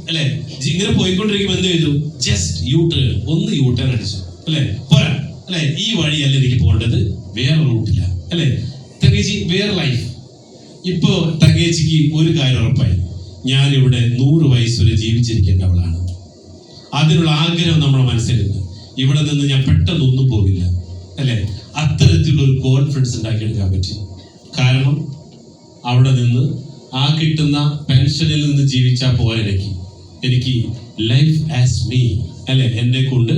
അല്ലെ? ഇങ്ങനെ പോയിക്കൊണ്ടിരിക്കുമ്പോൾ എന്ത് ചെയ്തു? ജസ്റ്റ് യൂ ടേൺ അടിച്ചു, അല്ലെ? പോരാ, അല്ലെ? ഈ വഴിയല്ല എനിക്ക് പോകേണ്ടത്, വേറെ റൂട്ടില്ല, അല്ലെ? തങ്കേച്ചി വേറെ ലൈഫ്. ഇപ്പോ തങ്കേച്ചിക്ക് ഒരു കാര്യം ഉറപ്പായി, ഞാനിവിടെ 100 വയസ്സ് വരെ ജീവിച്ചിരിക്കേണ്ടവളാണ്. അതിനുള്ള ആഗ്രഹം നമ്മുടെ മനസ്സിലുണ്ട്. ഇവിടെ നിന്ന് ഞാൻ പെട്ടെന്നൊന്നും പോകില്ല, അല്ലെ? അത്തരത്തിലുള്ള ഒരു കോൺഫിഡൻസ് ഉണ്ടാക്കിയെടുക്കാൻ പറ്റി. കാരണം അവിടെ നിന്ന് ആ കിട്ടുന്ന പെൻഷനിൽ നിന്ന് ജീവിച്ചാൽ പോലെ എനിക്ക് ലൈഫ് ആസ് മീ, അല്ലെ? എന്നെ കൊണ്ട്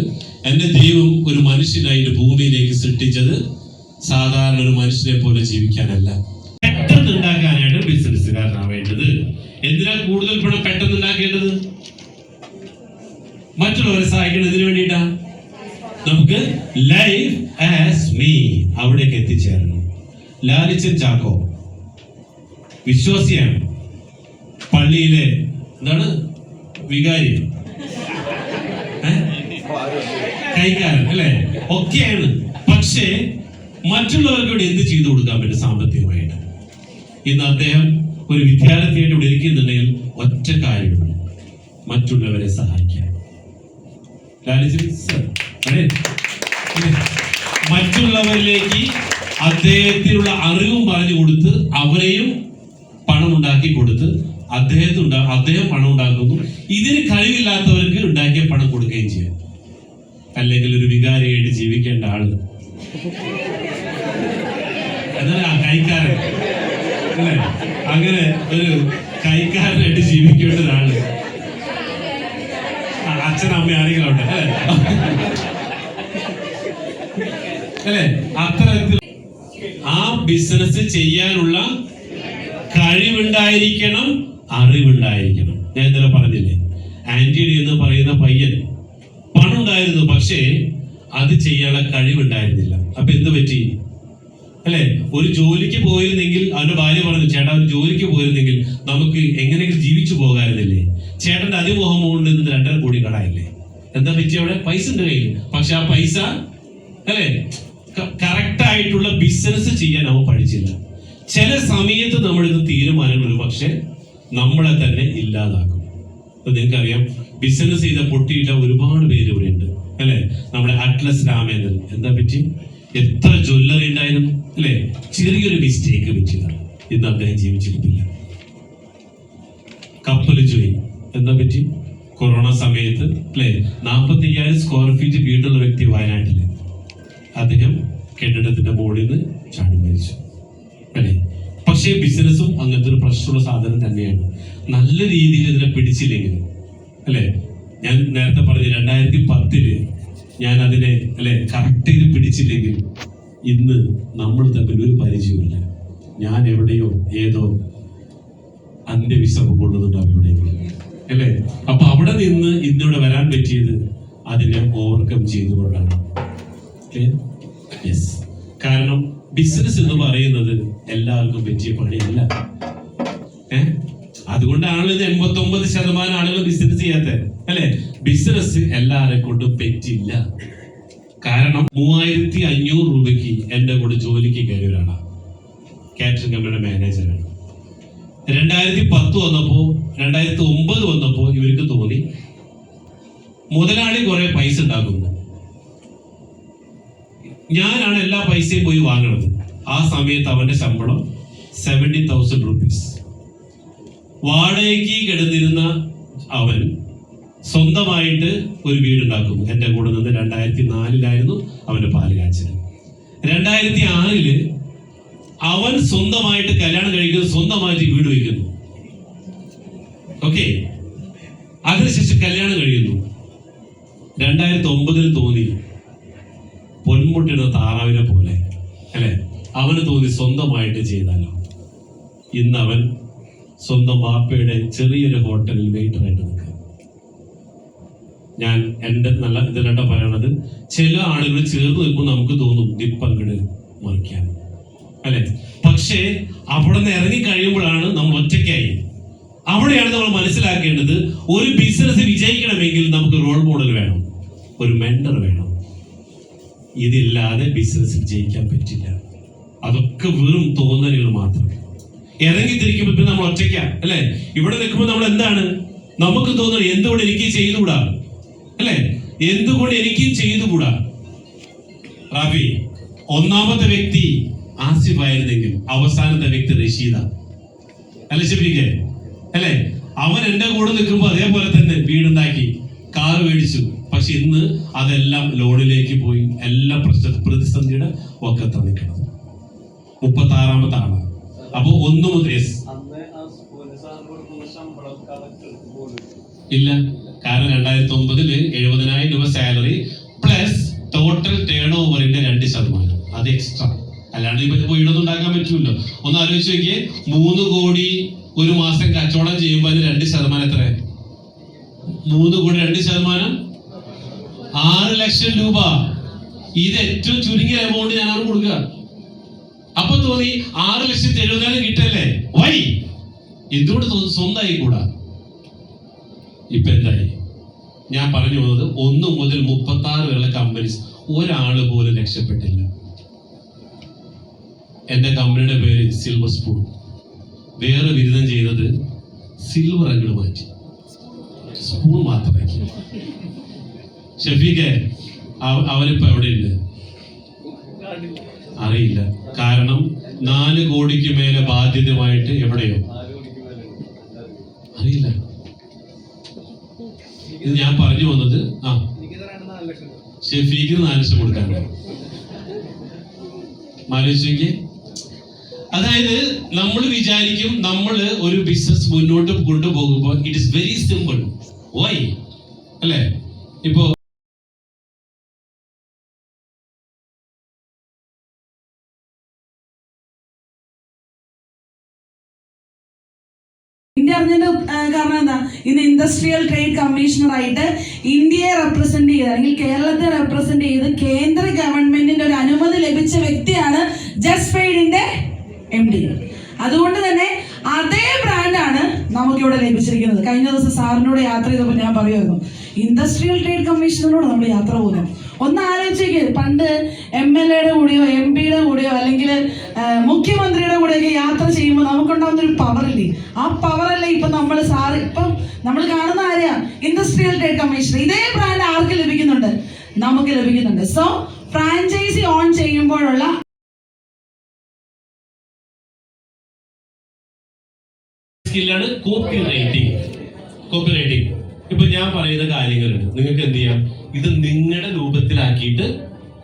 എന്റെ ദൈവം ഒരു മനുഷ്യനായിട്ട് ഭൂമിയിലേക്ക് സൃഷ്ടിച്ചത് സാധാരണ ഒരു മനുഷ്യനെ പോലെ ജീവിക്കാനല്ല, പെട്ടെന്ന് ഉണ്ടാക്കാനായിട്ട് ബിസിനസ്സുകാരനാവേണ്ടത്. എന്തിനാ കൂടുതൽ പണം പെട്ടെന്ന് ഉണ്ടാക്കേണ്ടത്? മറ്റുള്ളവരെ സഹായിക്കുന്നതിന് വേണ്ടിയിട്ടാ. നമുക്ക് ലൈഫ് ആസ് മീ അവിടേക്ക് എത്തിച്ചേരണം. ലാലിച്ചൻ ചാക്കോ വിശ്വാസിയാണ്, പള്ളിയിലെ എന്താണ് വികാരി, കൈക്കാരൻ, അല്ലെ? ഒക്കെയാണ്. പക്ഷേ മറ്റുള്ളവർക്ക് ഇവിടെ എന്ത് ചെയ്തു കൊടുക്കാൻ പറ്റും സാമ്പത്തികമായിട്ട്? ഇന്ന് അദ്ദേഹം ഒരു വിദ്യാർത്ഥിയായിട്ട് ഇവിടെ ഇരിക്കുന്നുണ്ടെങ്കിൽ ഒറ്റ കാര്യമുള്ളൂ, മറ്റുള്ളവരെ സഹായിക്കാൻ. മറ്റുള്ളവരിലേക്ക് അദ്ദേഹത്തിനുള്ള അറിവും പറഞ്ഞു കൊടുത്ത് അവരെയും പണം ഉണ്ടാക്കി കൊടുത്ത് അദ്ദേഹം പണം ഉണ്ടാക്കുന്നു. ഇതിന് കഴിവില്ലാത്തവർക്ക് ഉണ്ടാക്കിയ പണം കൊടുക്കുകയും ചെയ്യാം. അല്ലെങ്കിൽ ഒരു വികാരിയായിട്ട് ജീവിക്കേണ്ട ആള് കൈക്കാരൻ അല്ലെ, അങ്ങനെ ഒരു കൈക്കാരനായിട്ട് ജീവിക്കേണ്ട ഒരാള് അച്ഛനമ്മ ആരെങ്കിലും ഉണ്ട് അല്ലെ, അത്തരത്തിൽ ആ ബിസിനസ് ചെയ്യാനുള്ള കഴിവുണ്ടായിരിക്കണം, അറിവുണ്ടായിരിക്കണം. ഞാൻ ഇന്നലെ പറഞ്ഞില്ലേ, ആന്റണി എന്ന് പറയുന്ന പയ്യൻ പണം ഉണ്ടായിരുന്നു, പക്ഷേ അത് ചെയ്യാനുള്ള കഴിവുണ്ടായിരുന്നില്ല. അപ്പൊ എന്ത് പറ്റി അല്ലെ? ഒരു ജോലിക്ക് പോയിരുന്നെങ്കിൽ അവന്റെ ഭാര്യ പറഞ്ഞു, ചേട്ടാ ഒരു ജോലിക്ക് പോയിരുന്നെങ്കിൽ നമുക്ക് എങ്ങനെയെങ്കിലും ജീവിച്ചു പോകാമായിരുന്നില്ലേ? ചേട്ടന്റെ അതിമോഹം കൊണ്ട് 2.5 കോടി കടയില്ലേ? എന്താ പറ്റി? അവിടെ പൈസ ഉണ്ട് കയ്യിൽ, പക്ഷെ ആ പൈസ അല്ലെ കറക്റ്റ് ആയിട്ടുള്ള ബിസിനസ് ചെയ്യാൻ അവൻ പഠിച്ചില്ല. ചില സമയത്ത് നമ്മളിത് തീരുമാനങ്ങൾ പക്ഷെ നമ്മളെ തന്നെ ഇല്ലാതാക്കും. നിങ്ങൾക്കറിയാം, ബിസിനസ് ചെയ്ത പൊട്ടിയിട്ട ഒരുപാട് പേര് ഇവിടെ ഉണ്ട് അല്ലെ. നമ്മുടെ അറ്റ്ലസ് രാമേന്ദ്രൻ, എന്താ പറ്റി? എത്ര ജ്വല്ലറി ഉണ്ടായിരുന്നു അല്ലെ, ചെറിയൊരു മിസ്റ്റേക്ക് പറ്റിയതാണ്, ഇന്ന് അദ്ദേഹം ജീവിച്ചിരിപ്പില്ല. കപ്പൽ ജോയി, എന്താ പറ്റി? കൊറോണ സമയത്ത് അല്ലെ 45,000 സ്ക്വയർ ഫീറ്റ് വീടുള്ള വ്യക്തി വയനാട്ടില്, അദ്ദേഹം കെട്ടിടത്തിന്റെ മുകളിൽ നിന്ന് ചാടി മരിച്ചു അല്ലെ. പക്ഷേ ബിസിനസ്സും അങ്ങനത്തെ ഒരു പ്രശ്നമുള്ള സാധനം തന്നെയാണ്. നല്ല രീതിയിൽ ഇതിനെ പിടിച്ചില്ലെങ്കിൽ അല്ലെ, ഞാൻ നേരത്തെ പറഞ്ഞു 2010 ഞാൻ അതിനെ അല്ലെ കറക്റ്റ് ചെയ്ത് പിടിച്ചില്ലെങ്കിൽ ഇന്ന് നമ്മൾ തമ്മിൽ ഒരു പരിചയമില്ല. ഞാൻ എവിടെയോ ഏതോ അന്ത്യവിശ്രമം കൊള്ളുന്നുണ്ടാവും എവിടെയെങ്കിലും അല്ലെ. അപ്പൊ അവിടെ നിന്ന് ഇന്നിവിടെ വരാൻ പറ്റിയത് അതിനെ ഓവർകം ചെയ്തുകൊണ്ടാണ്. കാരണം ബിസിനസ് എന്ന് പറയുന്നത് എല്ലാവർക്കും പറ്റിയ പണിയല്ല. അതുകൊണ്ടാണ് 89% ആളുകൾ ബിസിനസ് ചെയ്യാത്ത അല്ലെ. ബിസിനസ് എല്ലാരെ കൊണ്ടും പറ്റില്ല. കാരണം 3500 രൂപയ്ക്ക് എന്റെ കൂടെ ജോലിക്ക് കയറിയവരാണ്, കാറ്ററിംഗ് കമ്പനിയുടെ മാനേജറാണ്. 2010 വന്നപ്പോ 2009 വന്നപ്പോ ഇവർക്ക് തോന്നി മുതലാളി കുറെ പൈസ ഉണ്ടാക്കുന്നു, ഞാനാണ് എല്ലാ പൈസയും പോയി വാങ്ങണത്. ആ സമയത്ത് അവന്റെ ശമ്പളം 70,000 റുപ്പീസ്. വാടകയ്ക്ക് കിടന്നിരുന്ന അവൻ സ്വന്തമായിട്ട് ഒരു വീടുണ്ടാക്കുന്നു. എന്റെ കൂടെ നിന്ന് 2004 അവന്റെ പാല് കാച്ചൽ. 2006 അവൻ സ്വന്തമായിട്ട് കല്യാണം കഴിക്കുന്നു, സ്വന്തമായിട്ട് വീട് വയ്ക്കുന്നു. ഓക്കെ, അതിനുശേഷം കല്യാണം കഴിയുന്നു. 2009 തോന്നി പൊന്മുട്ടിടുന്ന താറാവിനെ പോലെ അല്ലെ, അവന് തോന്നി സ്വന്തമായിട്ട് ചെയ്താലോ. ഇന്ന് അവൻ സ്വന്തം വാപ്പയുടെ ചെറിയൊരു ഹോട്ടലിൽ വെയിറ്ററായിട്ട് നിൽക്കുക. ഞാൻ എന്റെ നല്ല ഇതിലട്ട പറയണത്, ചില ആളുകൾ ചേർന്ന് നിൽക്കുമ്പോൾ നമുക്ക് തോന്നും ഡിപ്പങ്ങട് മറിക്കാൻ അല്ലെ. പക്ഷേ അവിടെ നിന്ന് ഇറങ്ങി കഴിയുമ്പോഴാണ് നമ്മൾ ഒറ്റയ്ക്കായി. അവിടെയാണ് നമ്മൾ മനസ്സിലാക്കേണ്ടത്, ഒരു ബിസിനസ് വിജയിക്കണമെങ്കിൽ നമുക്ക് റോൾ മോഡൽ വേണം, ഒരു മെന്റർ വേണം. ഇതില്ലാതെ ബിസിനസ് ജയിക്കാൻ പറ്റില്ല. അതൊക്കെ വെറും തോന്നലുകൾ മാത്രം. ഇറങ്ങി തിരിക്കുമ്പോൾ നമ്മൾ ഒറ്റയ്ക്കാ അല്ലെ. ഇവിടെ നിൽക്കുമ്പോൾ നമ്മൾ എന്താണ് നമുക്ക് തോന്നുന്നത്? എന്തുകൊണ്ട് എനിക്ക് ചെയ്തുകൂടാ അല്ലെ, എന്തുകൊണ്ട് എനിക്കും ചെയ്തുകൂടാ? റാഫി, ഒന്നാമത്തെ വ്യക്തി ആസിഫ് ആയിരുന്നെങ്കിൽ അവസാനത്തെ വ്യക്തി റഷീദ അല്ലെ, ഷഫീഖെ അല്ലെ. അവൻ എന്റെ കൂടെ നിൽക്കുമ്പോൾ അതേപോലെ തന്നെ വീടുണ്ടാക്കി, കാറ് മേടിച്ചു. പക്ഷെ ഇന്ന് അതെല്ലാം ലോണിലേക്ക് പോയി, എല്ലാ പ്രതിസന്ധിയുടെ ഒക്കത്ത് നിൽക്കണം. 36ാമത്തെ ആണ്. അപ്പൊ 1 മുതൽ ഇല്ല. കാരണം 2009 70,000 രൂപ സാലറി പ്ലസ് ടോട്ടൽ ടേൺ ഓവറിന്റെ 2%, അത് എക്സ്ട്രാ. അല്ലാണ്ട് ഇപ്പൊ വീടൊന്നും ഉണ്ടാക്കാൻ പറ്റൂല്ലോ. ഒന്ന് ആലോചിച്ച് നോക്കിയേ, 3 കോടി ഒരു മാസം കച്ചവടം ചെയ്യുമ്പോൾ അതിന് 2% എത്ര? 3 കോടി 2% 6 ലക്ഷം രൂപ. ഇത് ഏറ്റവും ചുരുങ്ങിയ എമൗണ്ട് ഞാനാണ് കൊടുക്കുക. അപ്പൊ തോന്നി 6,70,000 കിട്ടല്ലേ, വൈ എന്തുകൊണ്ട് സ്വന്തമായി കൂടാ? ഇപ്പൊ എന്തായി? ഞാൻ പറഞ്ഞു പോകുന്നത് 1 മുതൽ 36 വരെയുള്ള കമ്പനീസ് ഒരാള് പോലും രക്ഷപ്പെട്ടില്ല. എന്റെ കമ്പനിയുടെ പേര് സിൽവർ സ്പൂൺ. വേറെ ബിരുദം ചെയ്തത് സിൽവർ അങ്ങോട്ട് മാറ്റി, സ്പൂൺ മാത്രമാക്കി. ഷഫീഖെ, അവരിപ്പോ എവിടെയുണ്ട് അറിയില്ല. കാരണം 4 കോടിക്ക് മേലെ ബാധ്യതമായിട്ട് എവിടെയോ അറിയില്ല. ഇത് ഞാൻ പറഞ്ഞു വന്നത് ഷഫീഖിന് 4 ലക്ഷം കൊടുക്കാനുണ്ട്. ആലോചിച്ചെങ്കിൽ, അതായത് നമ്മൾ വിചാരിക്കും നമ്മൾ ഒരു ബിസിനസ് മുന്നോട്ട് കൊണ്ടുപോകുമ്പോൾ it is very simple. Why അല്ലേ? ഇപ്പോ ഇന്ത്യ അറിഞ്ഞതിന്റെ കാരണം എന്താ? ഇന്ന് ഇൻഡസ്ട്രിയൽ ട്രേഡ് കമ്മീഷണർ ആയിട്ട് ഇന്ത്യയെ റെപ്രസെന്റ് ചെയ്ത് അല്ലെങ്കിൽ കേരളത്തെ റെപ്രസെന്റ് ചെയ്ത് കേന്ദ്ര ഗവൺമെന്റിന്റെ ഒരു അനുമതി ലഭിച്ച വ്യക്തിയാണ് ജസ്ഫെയ്ഡിന്റെ MD. അതുകൊണ്ട് തന്നെ അതേ ബ്രാൻഡാണ് നമുക്കിവിടെ ലഭിച്ചിരിക്കുന്നത്. കഴിഞ്ഞ ദിവസം സാറിനോട് യാത്ര ചെയ്തപ്പോൾ ഞാൻ പറയുമായിരുന്നു, ഇൻഡസ്ട്രിയൽ ട്രേഡ് കമ്മീഷണറോട് നമ്മൾ യാത്ര പോകുന്നത്. ഒന്ന് ആലോചിക്കുക, പണ്ട് MLA-യുടെ കൂടെയോ MP-യുടെ കൂടെയോ അല്ലെങ്കിൽ മുഖ്യമന്ത്രിയുടെ കൂടെയൊക്കെ യാത്ര ചെയ്യുമ്പോൾ നമുക്കുണ്ടാകുന്ന ഒരു പവറില്ലേ, ആ പവറല്ലേ ഇപ്പൊ നമ്മൾ ഇപ്പം നമ്മൾ കാണുന്ന ആരെയാ? Industrial trade commissioner. ഇതേ ബ്രാൻഡ് ആർക്ക് ലഭിക്കുന്നുണ്ട്? നമുക്ക് ലഭിക്കുന്നുണ്ട്. സോ ഫ്രാഞ്ചൈസി ഓൺ ചെയ്യുമ്പോഴുള്ള സ്കില്ലാണ് കോപ്പി റൈറ്റിംഗ്. ഇപ്പൊ ഞാൻ പറയുന്ന കാര്യങ്ങളുണ്ട്, നിങ്ങൾക്ക് എന്ത് ചെയ്യാം, ഇത് നിങ്ങളുടെ രൂപത്തിലാക്കിയിട്ട്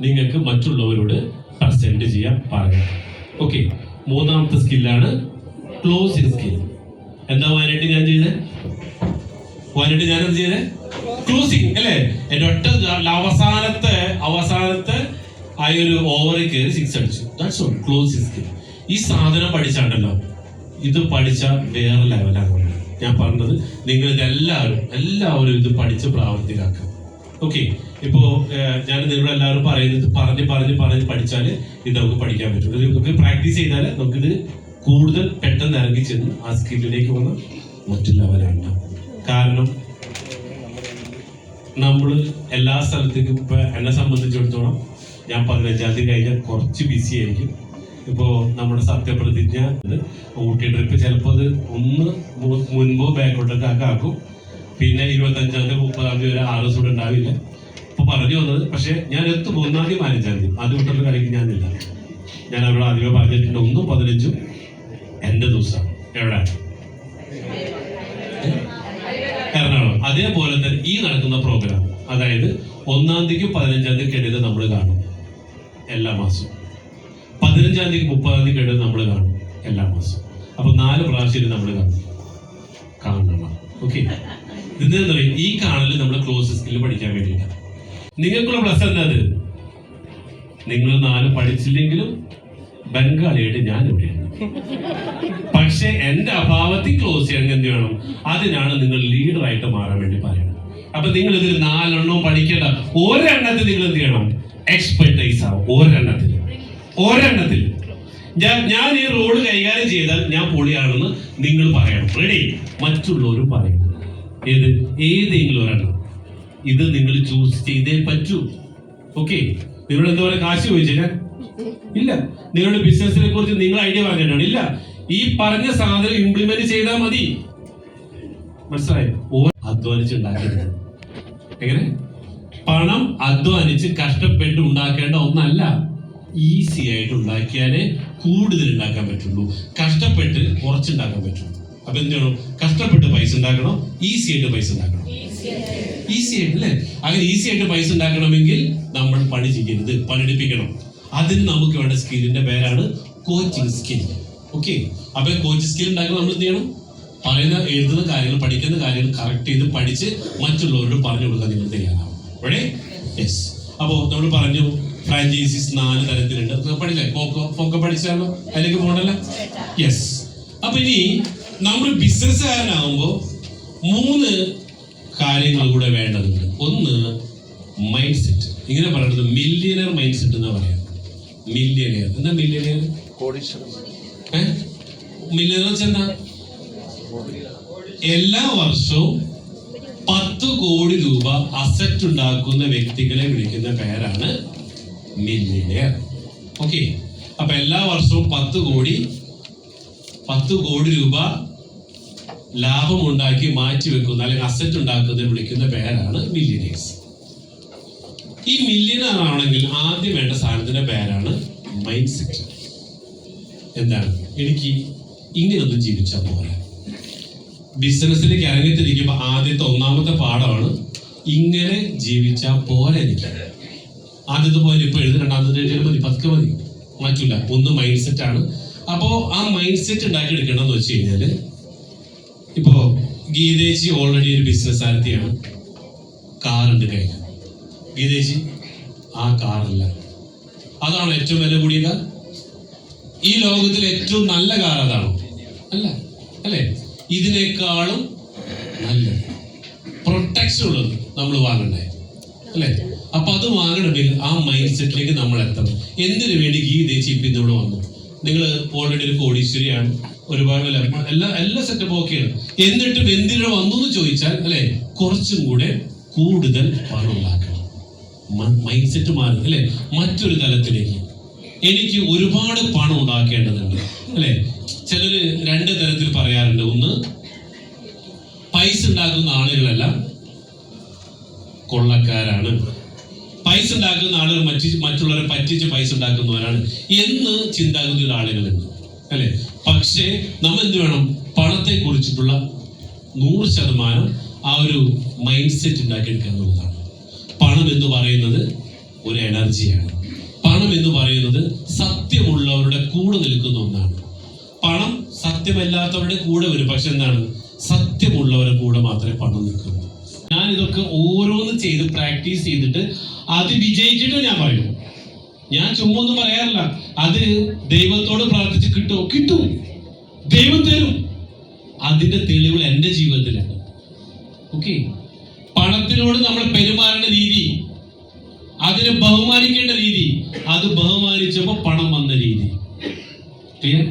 നിങ്ങൾക്ക് മറ്റുള്ളവരോട് പ്രസന്റ് ചെയ്യാൻ പറയാം. ഓക്കെ, 3ാമത്തെ സ്കില്ലാണ് ക്ലോസിംഗ് സ്കിൽ. എന്താ വയനായിട്ട് ഞാൻ ചെയ്തത്? ഞാനെന്ത് ചെയ്തേ? ക്ലോസിംഗ് അല്ലേ? എന്റെ ഒറ്റ അവസാനത്തെ ആ ഒരു ഓവറിൽ കയറി 6 അടിച്ചു. That's all. Closing skill. ഈ സാധനം പഠിച്ചാണ്ടല്ലോ, ഇത് പഠിച്ച വേറെ ലെവലാണ്. ഞാൻ പറഞ്ഞത് നിങ്ങൾ എല്ലാവരും ഇത് പഠിച്ച് പ്രാവർത്തികമാക്കാം. ഓക്കെ, ഇപ്പോ ഞാൻ നിങ്ങളെല്ലാവരും പറയുന്നത് പറഞ്ഞ് പഠിച്ചാൽ ഇത് നമുക്ക് പഠിക്കാൻ പറ്റും. നമുക്ക് പ്രാക്ടീസ് ചെയ്താൽ നമുക്കിത് കൂടുതൽ പെട്ടെന്ന് ഇറങ്ങി ചെന്ന് ആ സ്കില്ലിലേക്ക് വന്ന് മറ്റു ലെവലാണ്. കാരണം നമ്മൾ എല്ലാ സ്ഥലത്തേക്കും ഇപ്പൊ എന്നെ സംബന്ധിച്ചിടത്തോളം ഞാൻ 15-ാം തീയതി കഴിഞ്ഞാൽ കുറച്ച് ബിസി ആയിരിക്കും. ഇപ്പോൾ നമ്മുടെ സത്യപ്രതിജ്ഞ ഊട്ടി ട്രിപ്പ് ചിലപ്പോൾ അത് ഒന്ന് മുൻപോ ബാക്കോട്ടൊക്കെ ആക്കും. പിന്നെ 25-ാം തീയതി 30-ാം തീയതി വരെ 6 ദിവസം ഉണ്ടാവില്ല. ഇപ്പൊ പറഞ്ഞു വന്നത്, പക്ഷെ ഞാൻ എത്തും 1-ാം തീയതി 15-ാം തീയതി. അത് വിട്ടുള്ള കളിക്ക് ഞാനില്ല. ഞാൻ അവിടെ ആദ്യമേ പറഞ്ഞിട്ടുണ്ട്, 1ഉം 15ഉം എന്റെ ദിവസമാണ്. എവിടെ? എറണാകുളം. അതേപോലെ തന്നെ ഈ നടക്കുന്ന പ്രോഗ്രാം, അതായത് 1-ാം തീയതിക്കും 15-ാം തീയതിക്ക് ഇടയിൽ നമ്മൾ കാണും എല്ലാ മാസവും. 15-ാം തീയതി 30-ാം തീയതി ഇടയിൽ നമ്മൾ കാണും എല്ലാ മാസവും. അപ്പൊ 4 പ്രാവശ്യം നമ്മൾ കാണണം. ഓക്കെ, ഇതെന്താ പറയും, ഈ കാണല് നമ്മുടെ ക്ലോസ് സ്കില്ല് പഠിക്കാൻ വേണ്ടിയിട്ടാണ്. നിങ്ങൾക്കുള്ള പ്ലസ് എന്താ? അത് നിങ്ങൾ 4 പഠിച്ചില്ലെങ്കിലും ബംഗാളിയായിട്ട് ഞാൻ ഇവിടെയാണ്. പക്ഷെ എന്റെ അഭാവത്തിൽ ക്ലോസ് ചെയ്യാൻ എന്ത് വേണം? അതിനാണ് നിങ്ങൾ ലീഡറായിട്ട് മാറാൻ വേണ്ടി പറയുന്നത്. അപ്പൊ നിങ്ങൾ ഇതിൽ 4 എണ്ണവും പഠിക്കേണ്ട. ഒരെണ്ണത്തിൽ നിങ്ങൾ എന്ത് ചെയ്യണം? എക്സ്പെർട്ടൈസ് ആവും. ഒരെണ്ണത്തിൽ ഞാൻ ഈ റോഡ് കൈകാര്യം ചെയ്താൽ ഞാൻ പൊളിയാണെന്ന് നിങ്ങൾ പറയണം. റെഡി? മറ്റുള്ളവരും പറയണം. ഏതെങ്കിലും ഒരെണ്ണം ഇത് നിങ്ങൾ ചൂസ് ചെയ്തേ പറ്റൂ. ഓക്കെ, നിങ്ങളുടെ എന്താ പറയുക, കാശ് ചോദിച്ചാൽ ഇല്ല. നിങ്ങളുടെ ബിസിനസിനെ കുറിച്ച് നിങ്ങൾ ഐഡിയ പറഞ്ഞിട്ടാണ് ഇല്ല. ഈ പറഞ്ഞ സാധനം ഇംപ്ലിമെന്റ് ചെയ്താൽ മതി. മനസ്സിലായോ? അധ്വാനിച്ചുണ്ടാക്കരുത്. എങ്ങനെ? പണം അധ്വാനിച്ച് കഷ്ടപ്പെട്ട് ഉണ്ടാക്കേണ്ട ഒന്നല്ല. ഈസി ആയിട്ട് ഉണ്ടാക്കിയാലേ കൂടുതൽ ഉണ്ടാക്കാൻ പറ്റുള്ളൂ. കഷ്ടപ്പെട്ട് കുറച്ചുണ്ടാക്കാൻ പറ്റുള്ളൂ. അപ്പൊ എന്ത് ചെയ്യണം? കഷ്ടപ്പെട്ട് പൈസ ഉണ്ടാക്കണം, ഈസി ആയിട്ട് പൈസ ഉണ്ടാക്കണം. ഈസി ആയിട്ട് അല്ലേ? അങ്ങനെ ഈസി ആയിട്ട് പൈസ ഉണ്ടാക്കണമെങ്കിൽ നമ്മൾ പണി ചെയ്യരുത്, പണിയെടുപ്പിക്കണം. അതിന് നമുക്ക് വേണ്ട സ്കില്ലിന്റെ പേരാണ് കോച്ചിങ് സ്കിൽ. ഓക്കെ, അപ്പൊ കോച്ചിങ് സ്കിൽ ഉണ്ടാക്കണം നമ്മൾ എന്ത് ചെയ്യണം? എഴുതുന്ന കാര്യങ്ങൾ, പഠിക്കുന്ന കാര്യങ്ങൾ കറക്റ്റ് ചെയ്ത് പഠിച്ച് മറ്റുള്ളവരോട് പറഞ്ഞു കൊടുക്കാൻ നിങ്ങൾ തയ്യാറാവും. ഇവിടെ യെസ്. അപ്പോ നമ്മൾ പറഞ്ഞു ഫ്രാഞ്ചൈസീസ് 4 തരത്തിലുണ്ട്. പഠിച്ചേ? ഫോക്കോ പഠിച്ചാലോ? അതിലേക്ക് പോകണല്ല? യെസ്. അപ്പൊ ഇനി നമ്മൾ ബിസിനസ്സുകാരനാകുമ്പോ 3 കാര്യങ്ങൾ കൂടെ വേണ്ടതുണ്ട്. ഒന്ന്, മൈൻഡ് സെറ്റ്. ഇങ്ങനെ പറയുന്നത് മില്യനർ മൈൻഡ് സെറ്റ് എന്നാ പറയാം. മില്യനർ എന്താ? മില്യനർ മില്യനർ എന്താ? എല്ലാ വർഷവും 10 കോടി രൂപ അസറ്റ് ഉണ്ടാക്കുന്ന വ്യക്തികളെ വിളിക്കുന്ന പേരാണ് മില്യനർ. ഓക്കെ, അപ്പൊ എല്ലാ വർഷവും 10 കോടി രൂപ ലാഭമുണ്ടാക്കി മാറ്റിവെക്കുന്ന അല്ലെങ്കിൽ അസറ്റ് ഉണ്ടാക്കുന്നതിന് വിളിക്കുന്ന പേരാണ് മില്യനേഴ്സ്. ഈ മില്യനർ ആണെങ്കിൽ ആദ്യം വേണ്ട സാധനത്തിന്റെ പേരാണ് മൈൻഡ് സെറ്റ്. എന്താണ്? എനിക്ക് ഇങ്ങനൊന്നും ജീവിച്ചാൽ പോരാ. ബിസിനസ്സിലേക്ക് ഇറങ്ങിത്തിരിക്കുമ്പോൾ ആദ്യത്തെ ഒന്നാമത്തെ പാഠമാണ് ഇങ്ങനെ ജീവിച്ചാൽ പോരാ. എനിക്ക് ആദ്യത്തെ പോലെ ഇപ്പൊ എഴുതി, രണ്ടാമത്തെ എഴുതിയാൽ മതി, പതുക്കെ മതി, മാറ്റൂല. ഒന്ന് മൈൻഡ് സെറ്റ് ആണ്. അപ്പോ ആ മൈൻഡ് സെറ്റ് ഉണ്ടാക്കി എടുക്കണമെന്ന് വെച്ച് കഴിഞ്ഞാല്, ഇപ്പോ ഗീതേജി ഓൾറെഡി ഒരു ബിസിനസ് ആരത്തിയാണ്, കാറുണ്ട് കയ്യിൽ. ഗീതേജി ആ കാറല്ല, അതാണ് ഏറ്റവും വില കൂടിയ കാർ. ഈ ലോകത്തിലെ ഏറ്റവും നല്ല കാർ അതാണോ? അല്ല, അല്ലേ? ഇതിനേക്കാളും നല്ല പ്രൊട്ടക്ഷൻ ഉള്ളത് നമ്മൾ വാങ്ങണ്ടേ, അല്ലേ? അപ്പൊ അത് വാങ്ങണമെങ്കിൽ ആ മൈൻഡ് സെറ്റിലേക്ക് നമ്മൾ എത്തണം. എന്തിനു വേണ്ടി ഗീതേജി ഇപ്പൊ ഇന്നിവിടെ വന്നു? നിങ്ങൾ ഓൾറെഡി ഒരു കോടീശ്വരിയാണ്, ഒരുപാട് എല്ലാ സെറ്റപ്പും ഓക്കെയാണ്. എന്നിട്ടും എന്തിനു വന്നു എന്ന് ചോദിച്ചാൽ, അല്ലെ, കുറച്ചും കൂടെ കൂടുതൽ പണം ഉണ്ടാക്കണം. മൈൻഡ് സെറ്റ് മാറും, അല്ലെ, മറ്റൊരു തലത്തിലേക്ക്. എനിക്ക് ഒരുപാട് പണം ഉണ്ടാക്കേണ്ടതുണ്ട്, അല്ലെ? ചിലര് രണ്ട് തരത്തിൽ പറയാറുണ്ട്. ഒന്ന്, പൈസ ഉണ്ടാക്കുന്ന ആളുകളെല്ലാം കൊള്ളക്കാരാണ്, പൈസ ഉണ്ടാക്കുന്ന ആളുകൾ മറ്റുള്ളവരെ പറ്റിച്ച് പൈസ ഉണ്ടാക്കുന്നവരാണ് എന്ന് ചിന്താഗതിയുള്ള ആളുകളുണ്ട്, അല്ലെ? പക്ഷേ നമ്മൾ എന്ത് വേണം? പണത്തെ കുറിച്ചിട്ടുള്ള 100% ആ ഒരു മൈൻഡ് സെറ്റ് ഉണ്ടാക്കിയെടുക്കുക എന്നുള്ളതാണ്. പണം എന്ന് പറയുന്നത് ഒരു എനർജിയാണ്. പണം എന്ന് പറയുന്നത് സത്യമുള്ളവരുടെ കൂടെ നിൽക്കുന്ന ഒന്നാണ്. പണം സത്യമല്ലാത്തവരുടെ കൂടെ വരും, പക്ഷെ എന്താണ്? സത്യമുള്ളവരുടെ കൂടെ മാത്രമേ പണം നിൽക്കുള്ളൂ. ഞാൻ ഇതൊക്കെ ഓരോന്ന് ചെയ്ത് പ്രാക്ടീസ് ചെയ്തിട്ട് അത് വിജയിച്ചിട്ട് ഞാൻ പറയും. ഞാൻ ചുമ്മാ ഒന്നും പറയാറില്ല. അത് ദൈവത്തോട് പ്രാർത്ഥിച്ച് കിട്ടും, ദൈവം തരും. അതിന്റെ തെളിവുകൾ എന്റെ ജീവിതത്തിലാണ്. ഓക്കെ, പണത്തിനോട് നമ്മൾ പെരുമാറേണ്ട രീതി, അതിനെ ബഹുമാനിക്കേണ്ട രീതി, അത് ബഹുമാനിച്ചപ്പോ പണം വന്ന രീതി. ക്ലിയർ?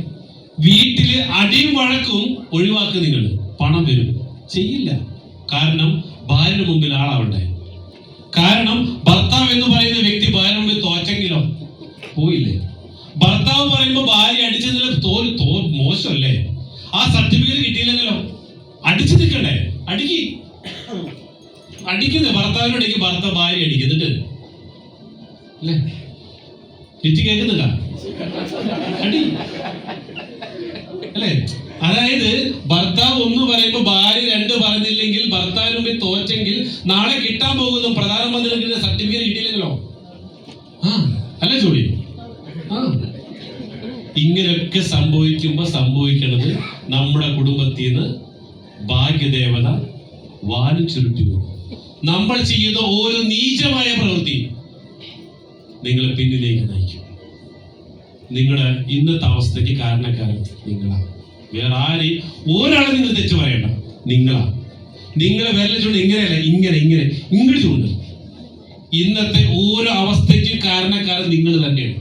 വീട്ടില് അടിയും വഴക്കും ഒഴിവാക്കുക. നിങ്ങൾ പണം വരും ചെയ്യില്ല. കാരണം ഭാര്യയുടെ മുമ്പിൽ ആളാവണ്ടേ. കാരണം ഭർത്താവ് എന്ന് പറയുന്ന വ്യക്തി ഭാര്യ മുമ്പിൽ തോറ്റെങ്കിലോ പോയില്ലേ? ഭർത്താവ് പറയുമ്പോ ഭാര്യ അടിച്ചതിൽ മോശമല്ലേ? ആ സർട്ടിഫിക്കറ്റ് കിട്ടിയില്ലെങ്കിലോ അടിച്ചു നിൽക്കണ്ടേ? അടിക്കുന്നത് ഭർത്താവിനോടേക്ക് ഭാര്യ അടിക്കുന്നുണ്ട്, അല്ലേ? ലിറ്റി കേൾക്കുന്നുണ്ട? അടി, അല്ലേ? അതായത് ഭർത്താവ് ഒന്ന് പറയുമ്പോ ഭാര്യ രണ്ട് പറഞ്ഞില്ലെങ്കിൽ, ഭർത്താവിന് മുമ്പിൽ തോറ്റെങ്കിൽ നാളെ കിട്ടാൻ പോകുന്നു പ്രധാനമന്ത്രിയുടെ സർട്ടിഫിക്കറ്റ് കിട്ടിയില്ലെങ്കിലോ? അല്ലേ ജോലി? ഇങ്ങനെയൊക്കെ സംഭവിക്കണത് നമ്മുടെ കുടുംബത്തിൽ നിന്ന് ഭാഗ്യദേവത വാലും ചുരുട്ടി. നമ്മൾ ചെയ്യുന്ന ഓരോ നീചമായ പ്രവൃത്തി നിങ്ങളെ പിന്നിലേക്ക് നയിക്കും. നിങ്ങളുടെ ഇന്നത്തെ അവസ്ഥയ്ക്ക് കാരണക്കാരൻ നിങ്ങളാണ്. വേറെ ആരെയും ഒരാളെ നിങ്ങൾ തെറ്റ് പറയണ്ട. നിങ്ങളെ വിരൽ ചൂണ്ട് ഇങ്ങനെയല്ല, ഇങ്ങോട്ട് ചൂണ്ട്. ഇന്നത്തെ ഓരോ അവസ്ഥയ്ക്കും കാരണക്കാരൻ നിങ്ങൾ തന്നെയാണ്.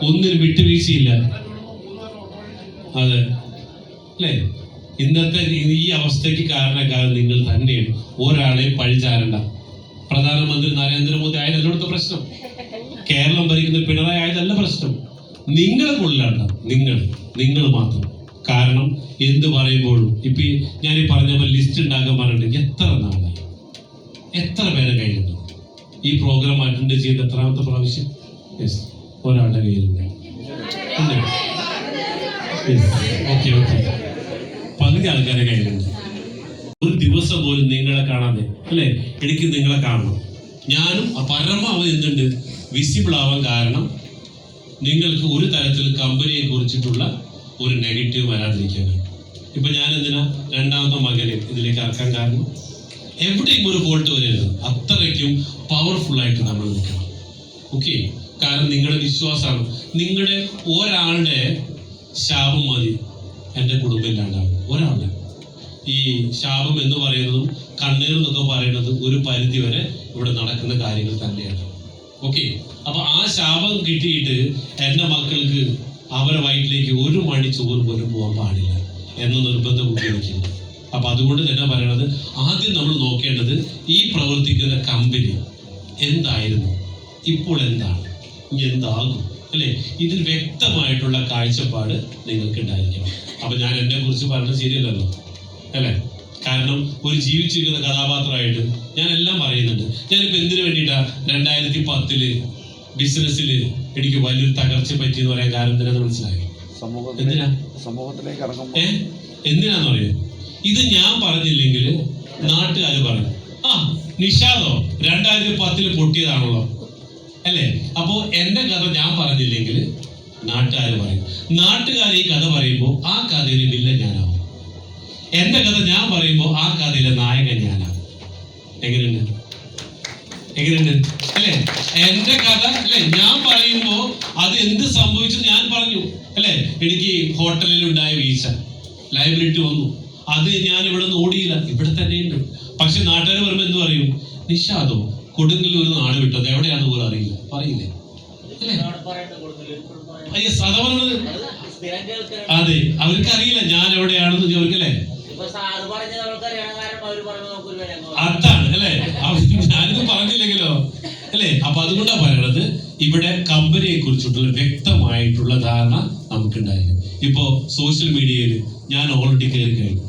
ഒന്നിനും വിട്ടുവീഴ്ചയില്ല. അതെ, അല്ലേ? ഇന്നത്തെ ഈ അവസ്ഥയ്ക്ക് കാരണക്കാരൻ നിങ്ങൾ തന്നെയാണ്. ഒരാളെയും പഴിചാരണ്ട. പ്രധാനമന്ത്രി നരേന്ദ്രമോദി ആയതല്ല ഇവിടുത്തെ പ്രശ്നം. കേരളം ഭരിക്കുന്ന പിണറായി ആയതല്ല പ്രശ്നം. നിങ്ങളെ കൊള്ളാണ്ട, നിങ്ങൾ മാത്രം. കാരണം എന്ത് പറയുമ്പോഴും ഇപ്പൊ ഞാൻ ഈ പറഞ്ഞ പോലെ ലിസ്റ്റ് ഉണ്ടാക്കാൻ പറഞ്ഞിട്ട് എത്ര നാളായി, എത്ര പേരെ കയ്യിലുണ്ട്? ഈ പ്രോഗ്രാം അറ്റൻഡ് ചെയ്ത് എത്രാമത്തെ പ്രാവശ്യം? ഒരാളുടെ കയ്യിലുണ്ട്. ഓക്കെ, പകുതി ആൾക്കാരുടെ കയ്യിലുണ്ട്. ഒരു ദിവസം പോലും നിങ്ങളെ കാണാതെ, അല്ലെ? എനിക്ക് നിങ്ങളെ കാണണം. ഞാനും പരമാവധി എന്തുണ്ട് വിസിബിൾ ആവാൻ. കാരണം നിങ്ങൾക്ക് ഒരു തരത്തിൽ കമ്പനിയെ കുറിച്ചിട്ടുള്ള ഒരു നെഗറ്റീവ് വരാതിരിക്കാനാണ്. ഇപ്പൊ ഞാൻ എന്തിനാ രണ്ടാമത്തെ മകനെ ഇതിലേക്ക് ഇറക്കാൻ കാരണം? എവിടെയും ഒരു ഫോൾട്ട് വരരുത്. അത്രയ്ക്കും പവർഫുൾ ആയിട്ട് നമ്മൾ നിൽക്കണം. ഓക്കെ, കാരണം നിങ്ങളുടെ വിശ്വാസമാണ്. നിങ്ങളുടെ ഒരാളുടെ ശാപം മതി എൻ്റെ കുടുംബം ഇല്ലാണ്ടാവും. ഒരാളുടെ ഈ ശാപം എന്ന് പറയുന്നതും കണ്ണീർ എന്നൊക്കെ പറയുന്നത് ഒരു പരിധി വരെ ഇവിടെ നടക്കുന്ന കാര്യങ്ങൾ തന്നെയാണ്. ഓക്കെ, അപ്പൊ ആ ശാപം കിട്ടിയിട്ട് എൻ്റെ മക്കൾക്ക് അവരെ വയറ്റിലേക്ക് ഒരു മണി ചോറ് പോലും പോകാൻ പാടില്ല എന്ന നിർബന്ധം ഉപയോഗിക്കുന്നു. അപ്പൊ അതുകൊണ്ട് തന്നെ പറയണത്, ആദ്യം നമ്മൾ നോക്കേണ്ടത് ഈ പ്രവർത്തിക്കുന്ന കമ്പനി എന്തായിരുന്നു, ഇപ്പോൾ എന്താണ്, ഇനി എന്താകും, അല്ലെ? ഇതിൽ വ്യക്തമായിട്ടുള്ള കാഴ്ചപ്പാട് നിങ്ങൾക്ക് ഉണ്ടായിരിക്കണം. അപ്പൊ ഞാൻ എന്നെ കുറിച്ച് പറഞ്ഞത് ശരിയല്ലല്ലോ. അല്ലെ? കാരണം ഒരു ജീവിച്ചിരിക്കുന്ന കഥാപാത്രമായിട്ട് ഞാൻ എല്ലാം പറയുന്നുണ്ട്. ഞാനിപ്പോ എന്തിനു വേണ്ടിയിട്ടാ 2010 ബിസിനസ്സിൽ എനിക്ക് വലിയൊരു തകർച്ച പറ്റിയെന്ന് പറയാൻ കാരണം എന്തിനാന്ന് മനസ്സിലായി? എന്തിനാന്ന് പറയാ? ഇത് ഞാൻ പറഞ്ഞില്ലെങ്കിൽ നാട്ടുകാർ പറയും, ആ നിഷാദോ 2010 പൊട്ടിയതാണല്ലോ, അല്ലേ? അപ്പോ എന്റെ കഥ ഞാൻ പറഞ്ഞില്ലെങ്കിൽ നാട്ടുകാർ പറയും. നാട്ടുകാർ ഈ കഥ പറയുമ്പോൾ ആ കഥയിലെ വില്ലൻ ഞാനാവും. എന്റെ കഥ ഞാൻ പറയുമ്പോൾ ആ കഥയിലെ നായകൻ ഞാനാവും. എങ്ങനെയുണ്ട്? അല്ലെ? എന്റെ കഥ അല്ലെ ഞാൻ പറയുമ്പോ അത് എന്ത് സംഭവിച്ചു ഞാൻ പറഞ്ഞു, അല്ലെ? എനിക്ക് ഹോട്ടലിൽ ഉണ്ടായ വീഴ്ച, ലയബിലിറ്റി വന്നു, അത് ഞാൻ ഇവിടെ നിന്ന് ഓടിയില്ല, ഇവിടെ തന്നെയുണ്ട്. പക്ഷെ നാട്ടുകാർ പറയുമ്പോൾ എന്ത് പറയും? നിഷാദോ കൊടുങ്ങല്ലൂർ നാട് വിട്ടത് എവിടെയാണെന്ന് പോലും അറിയില്ല, പറയില്ലേ? അതാ പറഞ്ഞത്. അതെ, അവർക്കറിയില്ല ഞാൻ എവിടെയാണെന്ന് ചോദിക്കല്ലേ? അതാണ് അല്ലെ? ഞാനിത് പറഞ്ഞില്ലെങ്കിലോ, അല്ലെ? അപ്പൊ അതുകൊണ്ടാ പറയണത്, ഇവിടെ കമ്പനിയെ കുറിച്ചിട്ടുള്ള വ്യക്തമായിട്ടുള്ള ധാരണ നമുക്കുണ്ടായിരുന്നു. ഇപ്പോ സോഷ്യൽ മീഡിയയിൽ ഞാൻ ഓൾറെഡി കയറി കഴിഞ്ഞു,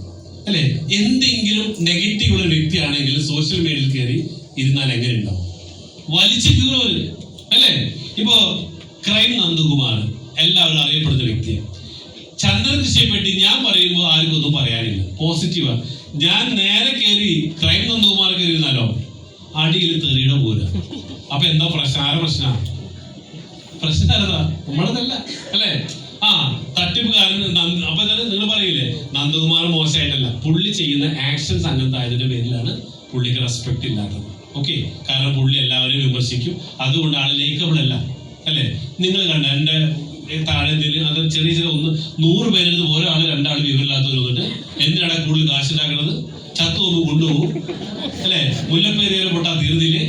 അല്ലെ? എന്തെങ്കിലും നെഗറ്റീവ് ഉള്ള വ്യക്തിയാണെങ്കിൽ സോഷ്യൽ മീഡിയയിൽ കയറി ഇരുന്നാൽ എങ്ങനെ ഉണ്ടാവും? വലിച്ചു കീറുവര്, അല്ലെ? ഇപ്പോ ക്രൈം നന്ദകുമാർ എല്ലാവരും അറിയപ്പെടുന്ന വ്യക്തിയാണ്. ചന്ദന കൃഷിയെ പറ്റി ഞാൻ പറയുമ്പോൾ ആർക്കും ഒന്നും പറയാനില്ല, പോസിറ്റീവാ. ഞാൻ നേരെ കയറി ക്രൈം നന്ദകുമാർ കയറി ഇരുന്നാലോ അടിയിൽ തെറിയുടെ പോരാ. അപ്പൊ എന്താ പ്രശ്നം? ആരെ പ്രശ്നം അല്ലതാ നമ്മളതല്ല, അല്ലെ? ആ തട്ടിപ്പുകാരൻ. അപ്പൊ നിങ്ങൾ പറയില്ലേ നന്ദകുമാർ മോശമായിട്ടല്ല, പുള്ളി ചെയ്യുന്ന ആക്ഷൻസ് അങ്ങനത്തെ ആയതിന്റെ പേരിലാണ് പുള്ളിക്ക് റെസ്പെക്ട് ഇല്ലാത്തത്. ഓക്കെ, കാരണം പുള്ളി എല്ലാവരെയും വിമർശിക്കും, അതുകൊണ്ട് ആള് ലൈക്കബിൾ അല്ല, അല്ലെ? നിങ്ങൾ കണ്ട എന്റെ താഴെ അത് ചെറിയ 100 പേരെടുത്ത് ഒരാള് 2 ആള് വിവരമില്ലാത്തവർ വന്നിട്ട് എന്തിനാണ് കൂടുതൽ കാശുണ്ടാക്കണത്? ചത്തുവന്ന് കൊണ്ടുപോകും, അല്ലെ? മുല്ലപ്പേര് പൊട്ടാ തീർന്നില്ലേ,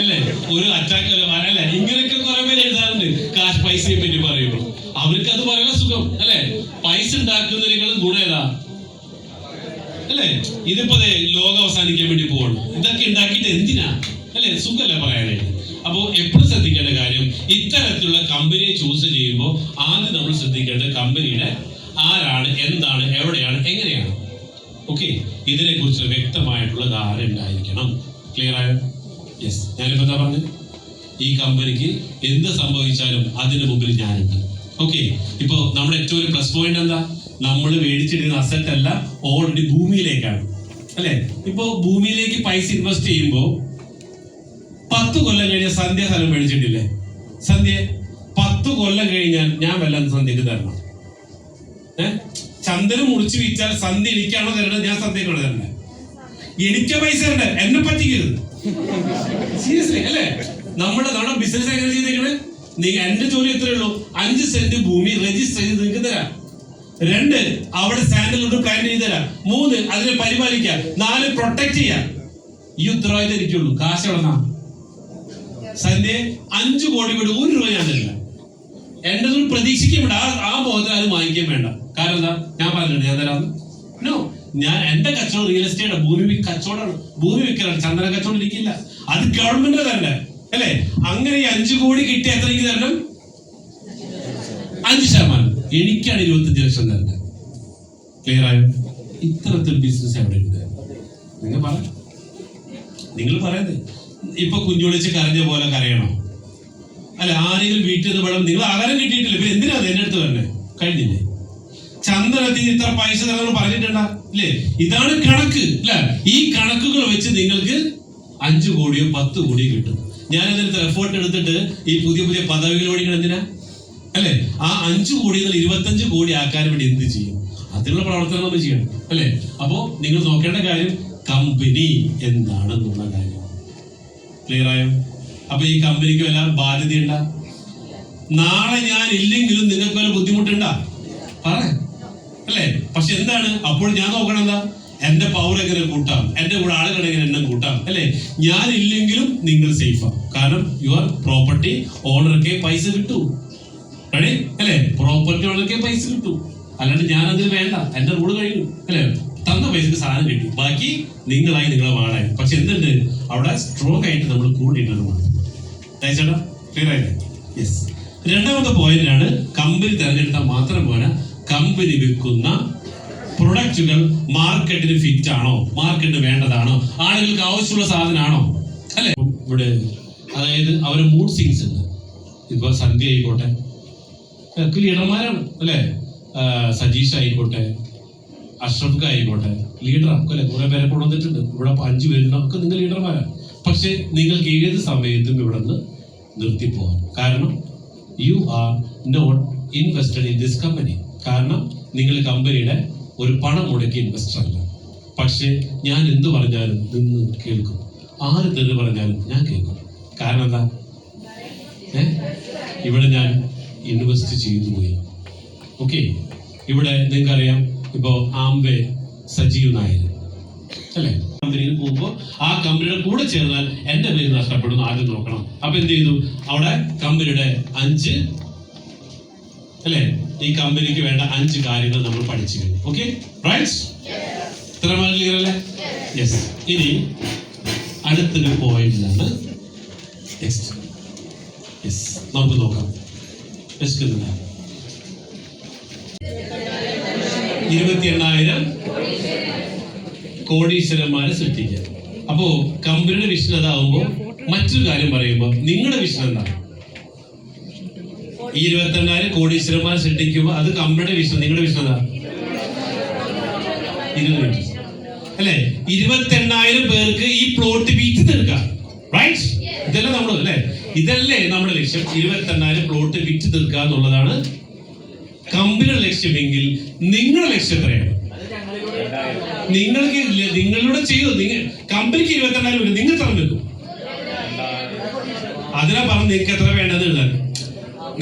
അല്ലെ? ഒരു അറ്റാക്ക് അല്ലെ? ഇങ്ങനെയൊക്കെ കുറെ പേര് എഴുതാറുണ്ട് കാശ് പൈസയെ പറ്റി പറയുമ്പോൾ. അവർക്ക് അത് പറയാൻ സുഖം, അല്ലെ? പൈസ ഉണ്ടാക്കുന്നതിനേക്കാളും ഗുണം ഏതാ, അല്ലെ? ഇതിപ്പോ ലോകം അവസാനിക്കാൻ വേണ്ടി പോകണം, ഇതൊക്കെ ഉണ്ടാക്കിയിട്ട് എന്തിനാ, അല്ലെ? സുഖമല്ലേ പറയാനായിട്ട്. അപ്പോൾ എപ്പോഴും ശ്രദ്ധിക്കേണ്ട കാര്യം, ഇത്തരത്തിലുള്ള കമ്പനിയെ ചൂസ് ചെയ്യുമ്പോൾ ആദ്യം നമ്മൾ ശ്രദ്ധിക്കേണ്ടത് കമ്പനിയുടെ ആരാണ്, എന്താണ്, എവിടെയാണ്, എങ്ങനെയാണ്. ഓക്കെ, ഇതിനെ കുറിച്ച് വ്യക്തമായിട്ടുള്ള ധാരണ ഉണ്ടായിരിക്കണം. ക്ലിയർ ആയോ? യെസ്. ഞാനിപ്പോ എന്താ പറഞ്ഞത്? ഈ കമ്പനിക്ക് എന്ത് സംഭവിച്ചാലും അതിന് മുമ്പിൽ ഞാനുണ്ട്. ഓക്കെ, ഇപ്പൊ നമ്മുടെ ഏറ്റവും ഒരു പ്ലസ് പോയിന്റ് എന്താ? നമ്മൾ മേടിച്ചിടുന്ന അസറ്റ് അല്ല, ഓൾറെഡി ഭൂമിയിലേക്കാണ്, അല്ലെ? ഇപ്പൊ ഭൂമിയിലേക്ക് പൈസ ഇൻവെസ്റ്റ് ചെയ്യുമ്പോൾ 10 കൊല്ലം കഴിഞ്ഞ സന്ധ്യ സ്ഥലം മേടിച്ചിട്ടില്ലേ? സന്ധ്യ 10 കൊല്ലം കഴിഞ്ഞാൽ ഞാൻ വല്ലതും സന്ധ്യക്ക് തരണം? ചന്ദ്രൻ മുറിച്ച് വിറ്റാൽ സന്ധ്യ എനിക്കാണോ തരണത്, ഞാൻ സന്ധ്യക്കാണോ തരണേ? എനിക്ക് പൈസ ഉണ്ട്, എന്നെ പറ്റിക്കരുത്. സീരിയസ്ലി, അല്ലെ? നമ്മുടെ ബിസിനസ് എങ്ങനെ ചെയ്തേക്കണേ? എന്റെ ജോലി എത്രയേ ഉള്ളൂ? 5 സെന്റ് ഭൂമി രജിസ്റ്റർ ചെയ്ത് നിങ്ങൾക്ക് തരാം. 2 അവിടെ സാൻഡൽവുഡ് പ്ലാൻ ചെയ്ത് തരാം. 3 അതിനെ പരിപാലിക്കാം. 4 പ്രൊട്ടക്ട് ചെയ്യാം. ഈ ഉത്തരവാദിത്തം എനിക്കുള്ളൂ. കാശ് എവിടെന്നാ? സന്ധ്യ 5 കോടി വിട്ട് 1 രൂപ ഞാൻ തരില്ല. എന്റെ പ്രതീക്ഷിക്കാൻ വേണ്ട, ആ ബോധം ആരും വാങ്ങിക്കാൻ വേണ്ട. കാരണം എന്താ? ഞാൻ പറഞ്ഞിട്ടുണ്ട് ഞാൻ തരാന്ന്. നോ, ഞാൻ എന്റെ കച്ചവടം റിയൽ എസ്റ്റേറ്റ്, ഭൂമി കച്ചവടമാണ്, ഭൂമി വിൽക്കലാണ്. ചന്ദന കച്ചവടം ഇരിക്കില്ല, അത് ഗവൺമെന്റ് തരണ്ടേ, അല്ലെ? അങ്ങനെ ഈ 5 കോടി കിട്ടിയ എത്ര എനിക്ക് തരണം? 5%. എനിക്കാണ് 25 ലക്ഷം തരേണ്ടത്. ക്ലിയർ ആയോ? ഇത്തരത്തിൽ ബിസിനസ് എവിടെ ഉണ്ട്? നിങ്ങൾ പറയുന്നത് ഇപ്പൊ കുഞ്ഞുളിച്ച് കരഞ്ഞ പോലെ കരയണോ? അല്ല, ആരെങ്കിലും വീട്ടിൽ നിന്ന് വേണം. നിങ്ങൾ ആഹാരം കിട്ടിയിട്ടില്ല, ഇപ്പൊ എന്തിനാ എന്റെ അടുത്ത് വരണേ? കഴിഞ്ഞില്ലേ? ചന്ദനത്തിന് ഇത്ര പൈസ തരണം പറഞ്ഞിട്ടുണ്ടാ, അല്ലേ? ഇതാണ് കണക്ക്, അല്ലെ? ഈ കണക്കുകൾ വെച്ച് നിങ്ങൾക്ക് 5 കോടിയോ 10 കോടിയോ കിട്ടും. ഞാനതിന് എഫേർട്ട് എടുത്തിട്ട് ഈ പുതിയ പദവികൾ ഓടിക്കണം എന്തിനാ, അല്ലെ? ആ 5 കോടി 25 കോടി ആക്കാൻ വേണ്ടി എന്ത് ചെയ്യും? അതിനുള്ള പ്രവർത്തനം നമ്മൾ ചെയ്യണം, അല്ലെ? അപ്പോ നിങ്ങൾ നോക്കേണ്ട കാര്യം കമ്പനി എന്താണെന്നുള്ള കാര്യം. ക്ലിയർ ആയോ? അപ്പൊ ഈ കമ്പനിക്ക് വല്ല ബാധ്യതയുണ്ടാ? നാളെ ഞാൻ ഇല്ലെങ്കിലും നിങ്ങൾക്ക് വല്ല ബുദ്ധിമുട്ടുണ്ടാ? പറയാം, അല്ലെ? പക്ഷെ എന്താണ് അപ്പോൾ ഞാൻ നോക്കണം എന്താ? എന്റെ പവർ എങ്ങനെ കൂട്ടാം, എന്റെ കൂടെ ആളുകൾ എങ്ങനെ എണ്ണം കൂട്ടാം, അല്ലെ? ഞാൻ ഇല്ലെങ്കിലും നിങ്ങൾ സേഫാ. കാരണം യുവർ പ്രോപ്പർട്ടി ഓണർക്കേ പൈസ കിട്ടൂ, റെഡി, അല്ലെ? പ്രോപ്പർട്ടി ഓണർക്കേ പൈസ കിട്ടൂ, അല്ലാണ്ട് ഞാൻ അതിന് വേണ്ട, എന്റെ റൂള് കഴിഞ്ഞു, അല്ലെ? തന്ന പൈസക്ക് സാധനം കിട്ടി, ബാക്കി നിങ്ങളായി നിങ്ങളെ വാടായി. പക്ഷെ എന്തുണ്ട് അവിടെ? സ്ട്രോങ് ആയിട്ട് നമ്മൾ കൂടിയിട്ടാണ്. ചേട്ടാ ക്ലിയർ ആയില്ലേ? യെസ്. രണ്ടാമത്തെ പോയിന്റാണ്, കമ്പനി തെരഞ്ഞെടുത്താൽ മാത്രം പോരാ, കമ്പനി വിൽക്കുന്ന പ്രൊഡക്റ്റുകൾ മാർക്കറ്റിന് ഫിറ്റ് ആണോ, മാർക്കറ്റിന് വേണ്ടതാണോ, ആളുകൾക്ക് ആവശ്യമുള്ള സാധനമാണോ, അല്ലെ? ഇവിടെ അതായത് അവരുടെ മൂഡ് സിങ്സ് ഉണ്ട്. ഇപ്പൊ സന്ധ്യ ആയിക്കോട്ടെ, ലീഡർമാരാണ് അല്ലെ, സജീഷ് ആയിക്കോട്ടെ, അഷ്റഫ് ആയിക്കോട്ടെ, ലീഡറാണ് അല്ലെ. കുറെ പേരെ കൊണ്ടുവന്നിട്ടുണ്ട് ഇവിടെ, 5 പേരുണ്ടാവും, ഒക്കെ നിങ്ങൾ ലീഡർമാരാണ്. പക്ഷെ നിങ്ങൾക്ക് ഏത് സമയത്തും ഇവിടെ നിന്ന് നിർത്തിപ്പോകാം. കാരണം you are not invested in this company. കാരണം നിങ്ങൾ കമ്പനിയുടെ ഒരു പണം മുടക്കി ഇൻവെസ്റ്റർ അല്ല. പക്ഷെ ഞാൻ എന്ത് പറഞ്ഞാലും നിന്ന് കേൾക്കും, ആര് തെറി പറഞ്ഞാലും ഞാൻ കേൾക്കും. കാരണം എന്താ? ഇവിടെ ഞാൻ ഇൻവെസ്റ്റ് ചെയ്തു പോയി. ഓക്കെ, ഇവിടെ നിങ്ങൾക്കറിയാം, ഇപ്പോ ആംവേ സജീവ് നായർ അല്ലെ, കമ്പനിയിൽ പോകുമ്പോൾ ആ കമ്പനിയുടെ കൂടെ ചേർന്നാൽ എന്റെ പേര് നഷ്ടപ്പെടുന്നു, ആദ്യം നോക്കണം. അപ്പൊ എന്ത് ചെയ്തു? അവിടെ കമ്പനിയുടെ 5 അല്ലെ, ഈ കമ്പനിക്ക് വേണ്ട 5 കാര്യങ്ങൾ നമ്മൾ പഠിച്ചു കഴിഞ്ഞു. Okay, right? ഇത്ര ക്ലിയർ അല്ലേ? യെസ്. ഇനി അടുത്തൊരു പോയിന്റിലാണ് നെക്സ്റ്റ്. യെസ്, നമുക്ക് നോക്കാം. 28,000 കോടീശ്വരന്മാരെ സൃഷ്ടിക്കുക. അപ്പോ കമ്പനിയുടെ വിഷൻ അതാവുമ്പോ മറ്റൊരു കാര്യം പറയുമ്പോ നിങ്ങളുടെ വിഷൻ എന്താ? 28,000 കോടീശ്വരന്മാരെ സൃഷ്ടിക്കുമ്പോ അത് കമ്പനിയുടെ വിഷൻ, നിങ്ങളുടെ വിഷൻ എന്താ? 20 അല്ലെ, 28,000 പേർക്ക് ഈ പ്ലോട്ട് വിറ്റ് തീർക്കാം. റൈറ്റ്? ഇതല്ലേ നമ്മൾ അല്ലെ, ഇതല്ലേ നമ്മുടെ ലക്ഷ്യം? 28,000 പ്ലോട്ട് വിറ്റ് തീർക്കുക എന്നുള്ളതാണ് കമ്പനിയുടെ ലക്ഷ്യമെങ്കിൽ നിങ്ങളുടെ ലക്ഷ്യം എത്രയാണ്? നിങ്ങൾക്ക് നിങ്ങളുടെ ചെയ്തു, കമ്പനിക്ക് 28,000 നിങ്ങൾ തന്നിരിക്കും. അതിനാ പറഞ്ഞ് നിങ്ങൾക്ക് എത്ര വേണ്ടതെന്ന് എഴുതാൻ.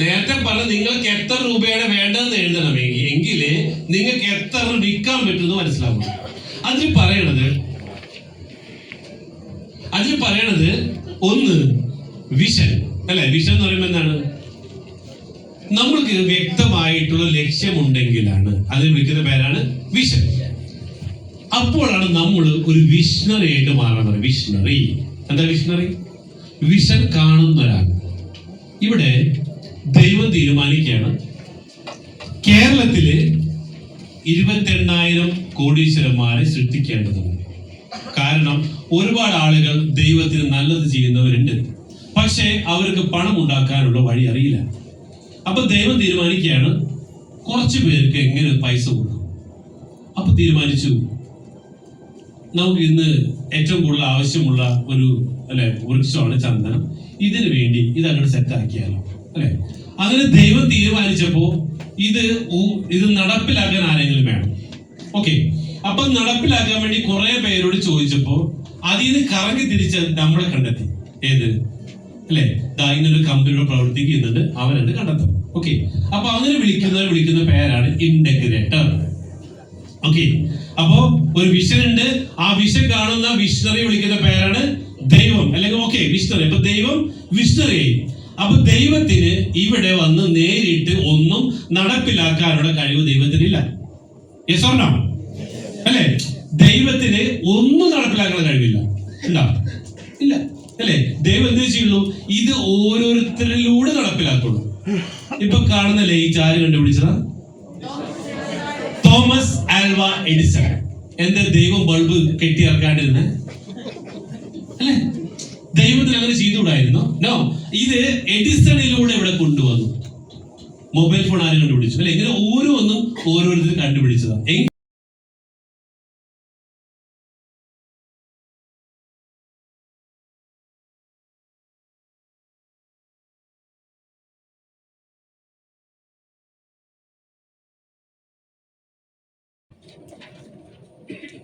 നേരത്തെ പറഞ്ഞ നിങ്ങൾക്ക് എത്ര രൂപയാണ് വേണ്ടതെന്ന് എഴുതണമെങ്കിൽ എങ്കിലേ നിങ്ങൾക്ക് എത്ര വിൽക്കാൻ പറ്റുമെന്ന് മനസ്സിലാവും. അതിൽ പറയണത് ഒന്ന് വിഷൻ അല്ലെ. വിഷൻ എന്ന് പറയുമ്പോൾ എന്താണ്? നമ്മൾക്ക് വ്യക്തമായിട്ടുള്ള ലക്ഷ്യമുണ്ടെങ്കിലാണ് അതിന് വിളിക്കുന്ന പേരാണ് വിഷൻ. അപ്പോഴാണ് നമ്മൾ ഒരു വിഷണറി ആയിട്ട് മാറുന്നത്. വിഷണറി എന്താ? വിഷണറി വിഷൻ കാണുന്ന ഒരാൾ. ഇവിടെ ദൈവം തീരുമാനിക്കുകയാണ് കേരളത്തില് 28,000 കോടീശ്വരന്മാരെ സൃഷ്ടിക്കേണ്ടതുണ്ട്. കാരണം ഒരുപാട് ആളുകൾ ദൈവത്തിന് നല്ലത് ചെയ്യുന്നവരുണ്ട്, പക്ഷെ അവർക്ക് പണം ഉണ്ടാക്കാനുള്ള വഴി അറിയില്ല. അപ്പൊ ദൈവം തീരുമാനിക്കുകയാണ് കുറച്ചു പേർക്ക് എങ്ങനെ പൈസ കൊടുക്കും. അപ്പൊ തീരുമാനിച്ചു നമുക്ക് ഇന്ന് ഏറ്റവും കൂടുതൽ ആവശ്യമുള്ള ഒരു അല്ലെ വൃക്ഷമാണ് ചന്ദനം. ഇതിനു വേണ്ടി ഇത് അങ്ങോട്ട് സെറ്റ് ആക്കിയാലോ അല്ലെ. അങ്ങനെ ദൈവം തീരുമാനിച്ചപ്പോ ഇത് നടപ്പിലാക്കാൻ ആരെങ്കിലും വേണം. ഓക്കെ, അപ്പൊ നടപ്പിലാക്കാൻ വേണ്ടി കുറെ പേരോട് ചോദിച്ചപ്പോ അതിൽ നിന്ന് കറങ്ങി തിരിച്ച് നമ്മളെ കണ്ടെത്തി. ഏത് അല്ലെ? ഇങ്ങനൊരു കമ്പനിയുടെ പ്രവർത്തിക്കുന്നുണ്ട്, അവരെന്ന് കണ്ടെത്തും. ഓക്കെ, അപ്പൊ അങ്ങനെ വിളിക്കുന്ന പേരാണ് ഇന്റഗ്രേറ്റർ. ഓക്കെ, അപ്പോ ഒരു വിഷൻ ഉണ്ട്, ആ വിഷൻ കാണുന്ന വിഷണറി വിളിക്കുന്ന പേരാണ് ദൈവം അല്ലെങ്കിൽ ഓക്കെ വിഷണറി. അപ്പൊ ദൈവം വിഷണറി. അപ്പൊ ദൈവത്തിന് ഇവിടെ വന്ന് നേരിട്ട് ഒന്നും നടപ്പിലാക്കാനുള്ള കഴിവ് ദൈവത്തിനില്ല. Yes or no? അല്ലെ, ദൈവത്തിന് ഒന്നും നടപ്പിലാക്കാനുള്ള കഴിവില്ല. ഉണ്ടോ? ഇല്ല അല്ലെ. ദൈവം എന്ത് ചെയ്യുള്ളൂ? ഇത് ഓരോരുത്തരിലൂടെ നടപ്പിലാക്കുള്ളൂ. ഇപ്പൊ കാണുന്ന ലൈറ്റ് ആര് കണ്ടുപിടിച്ചതാ? Thomas Alva Edison. എന്താ ദൈവം ബൾബ് കെട്ടിയിറക്കാണ്ടിരുന്നെ അല്ലെ? ദൈവത്തിന് അങ്ങനെ ചെയ്തുകൂടായിരുന്നോ? നോ, ഇത് എഡിസണിലൂടെ ഇവിടെ കൊണ്ടുവന്നു. മൊബൈൽ ഫോൺ ആര് കണ്ടുപിടിച്ചു അല്ലെ? ഇങ്ങനെ ഓരോന്നും ഓരോരുത്തരും കണ്ടുപിടിച്ചതാ.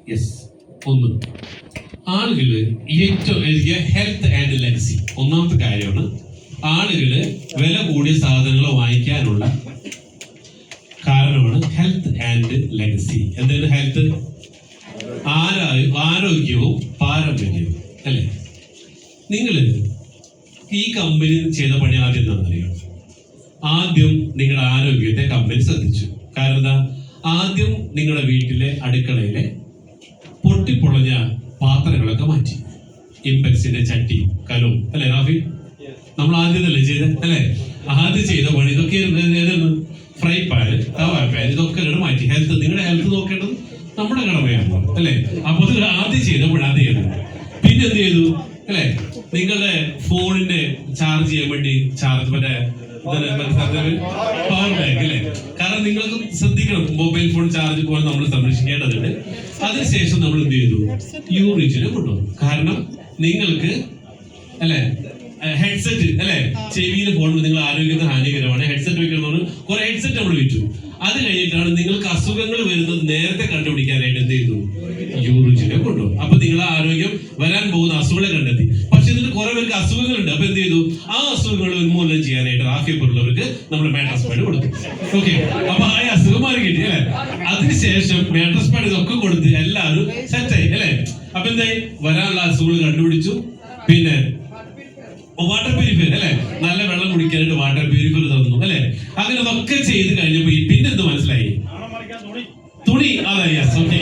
യെസ്, ഒന്ന് ആളുകള് ഏറ്റവും എഴുതിയ ഹെൽത്ത് ആൻഡ് ലെഗസി. ഒന്നാമത്തെ കാര്യമാണ് ആളുകള് വില കൂടിയ സാധനങ്ങൾ വാങ്ങിക്കാനുള്ള കാരണമാണ് ഹെൽത്ത് ആൻഡ് ലെഗസി. എന്താണ് ഹെൽത്ത്? ആരോഗ്യവും പാരമ്പര്യവും അല്ലെ. നിങ്ങള് ഈ കമ്പനി ചെയ്ത പണി ആദ്യം എന്താണെന്നറിയോ? ആദ്യം നിങ്ങളുടെ ആരോഗ്യത്തെ കമ്പനി ശ്രദ്ധിച്ചു. കാരണം എന്താ? ആദ്യം നിങ്ങളുടെ വീട്ടിലെ അടുക്കളയിലെ പൊട്ടിപ്പൊളഞ്ഞ പാത്രങ്ങളൊക്കെ മാറ്റി. ഇമ്പെക്സിന്റെ ചട്ടി കലവും അല്ലെ റാഫി? നമ്മൾ ആദ്യം തന്നെ ചെയ്ത അല്ലെ? ആദ്യം ചെയ്ത പണി ഇതൊക്കെ ഏതാണ്? ഫ്രൈ പാൻ, തവ പാൻ, ഇതൊക്കെ മാറ്റി. ഹെൽത്ത്, നിങ്ങളുടെ ഹെൽത്ത് നോക്കേണ്ടത് നമ്മുടെ കടമയാണല്ലോ അല്ലെ. അപ്പൊ അത് ആദ്യം ചെയ്തപ്പോൾ അത് ചെയ്തു. പിന്നെ എന്ത് ചെയ്തു അല്ലെ, നിങ്ങളുടെ ഫോണിന്റെ ചാർജ് ചെയ്യാൻ വേണ്ടി മറ്റേ പവർ ബാങ്ക് അല്ലെ. കാരണം നിങ്ങൾക്ക് ശ്രദ്ധിക്കണം, മൊബൈൽ ഫോൺ ചാർജ് പോലെ നമ്മൾ സംരക്ഷിക്കേണ്ടതുണ്ട്. അതിനുശേഷം നമ്മൾ എന്ത് ചെയ്തു, യൂറിച്ചിനെ കൊണ്ടുവന്നു. കാരണം നിങ്ങൾക്ക് അല്ലെ ഹെഡ്സെറ്റ് അല്ലെ, ചെവിയിൽ ഫോൺ നിങ്ങൾ ആരോഗ്യത്തിന് ഹാനികരമാണ്, ഹെഡ്സെറ്റ് വെക്കണമെന്ന് കുറെ ഹെഡ്സെറ്റ് നമ്മൾ വിറ്റു. അത് കഴിഞ്ഞിട്ടാണ് നിങ്ങൾക്ക് അസുഖങ്ങൾ വരുന്നത് നേരത്തെ കണ്ടുപിടിക്കാനായിട്ട് എന്ത് ചെയ്തു, യൂറിച്ചിനെ കൊണ്ടുപോകും. അപ്പൊ നിങ്ങളെ ആരോഗ്യം വരാൻ പോകുന്ന അസുഖങ്ങളെ കണ്ടെത്തി. പക്ഷെ ഇതിന് കുറെ പേർക്ക് അസുഖങ്ങളുണ്ട്. അപ്പൊ എന്ത് ചെയ്തു, ആ അസുഖങ്ങൾ ഉന്മൂലനം ചെയ്യാനായിട്ട് റാഫിയപ്പുള്ളവർക്ക് നമ്മൾ മാട്രസ് പാഡ് കൊടുത്തു. ഓക്കെ, അപ്പൊ ആ അസുഖം മാറി കിട്ടി അല്ലെ. അതിനുശേഷം മാട്രസ് പാഡ് ഇതൊക്കെ കൊടുത്ത് എല്ലാവരും സെറ്റായി അല്ലെ. അപ്പൊ എന്തായി, വരാനുള്ള അസുഖങ്ങൾ കണ്ടുപിടിച്ചു. പിന്നെ വാട്ടർ പ്യൂരിഫയർ അല്ലെ, നല്ല വെള്ളം കുടിക്കാനായിട്ട് വാട്ടർ പ്യൂരിഫയർ തന്നു അല്ലെ. അങ്ങനെ അതൊക്കെ ചെയ്ത് കഴിഞ്ഞപ്പോ പിന്നെന്ത് മനസ്സിലായി, തുണി. അതെ, യെസ്, ഓക്കെ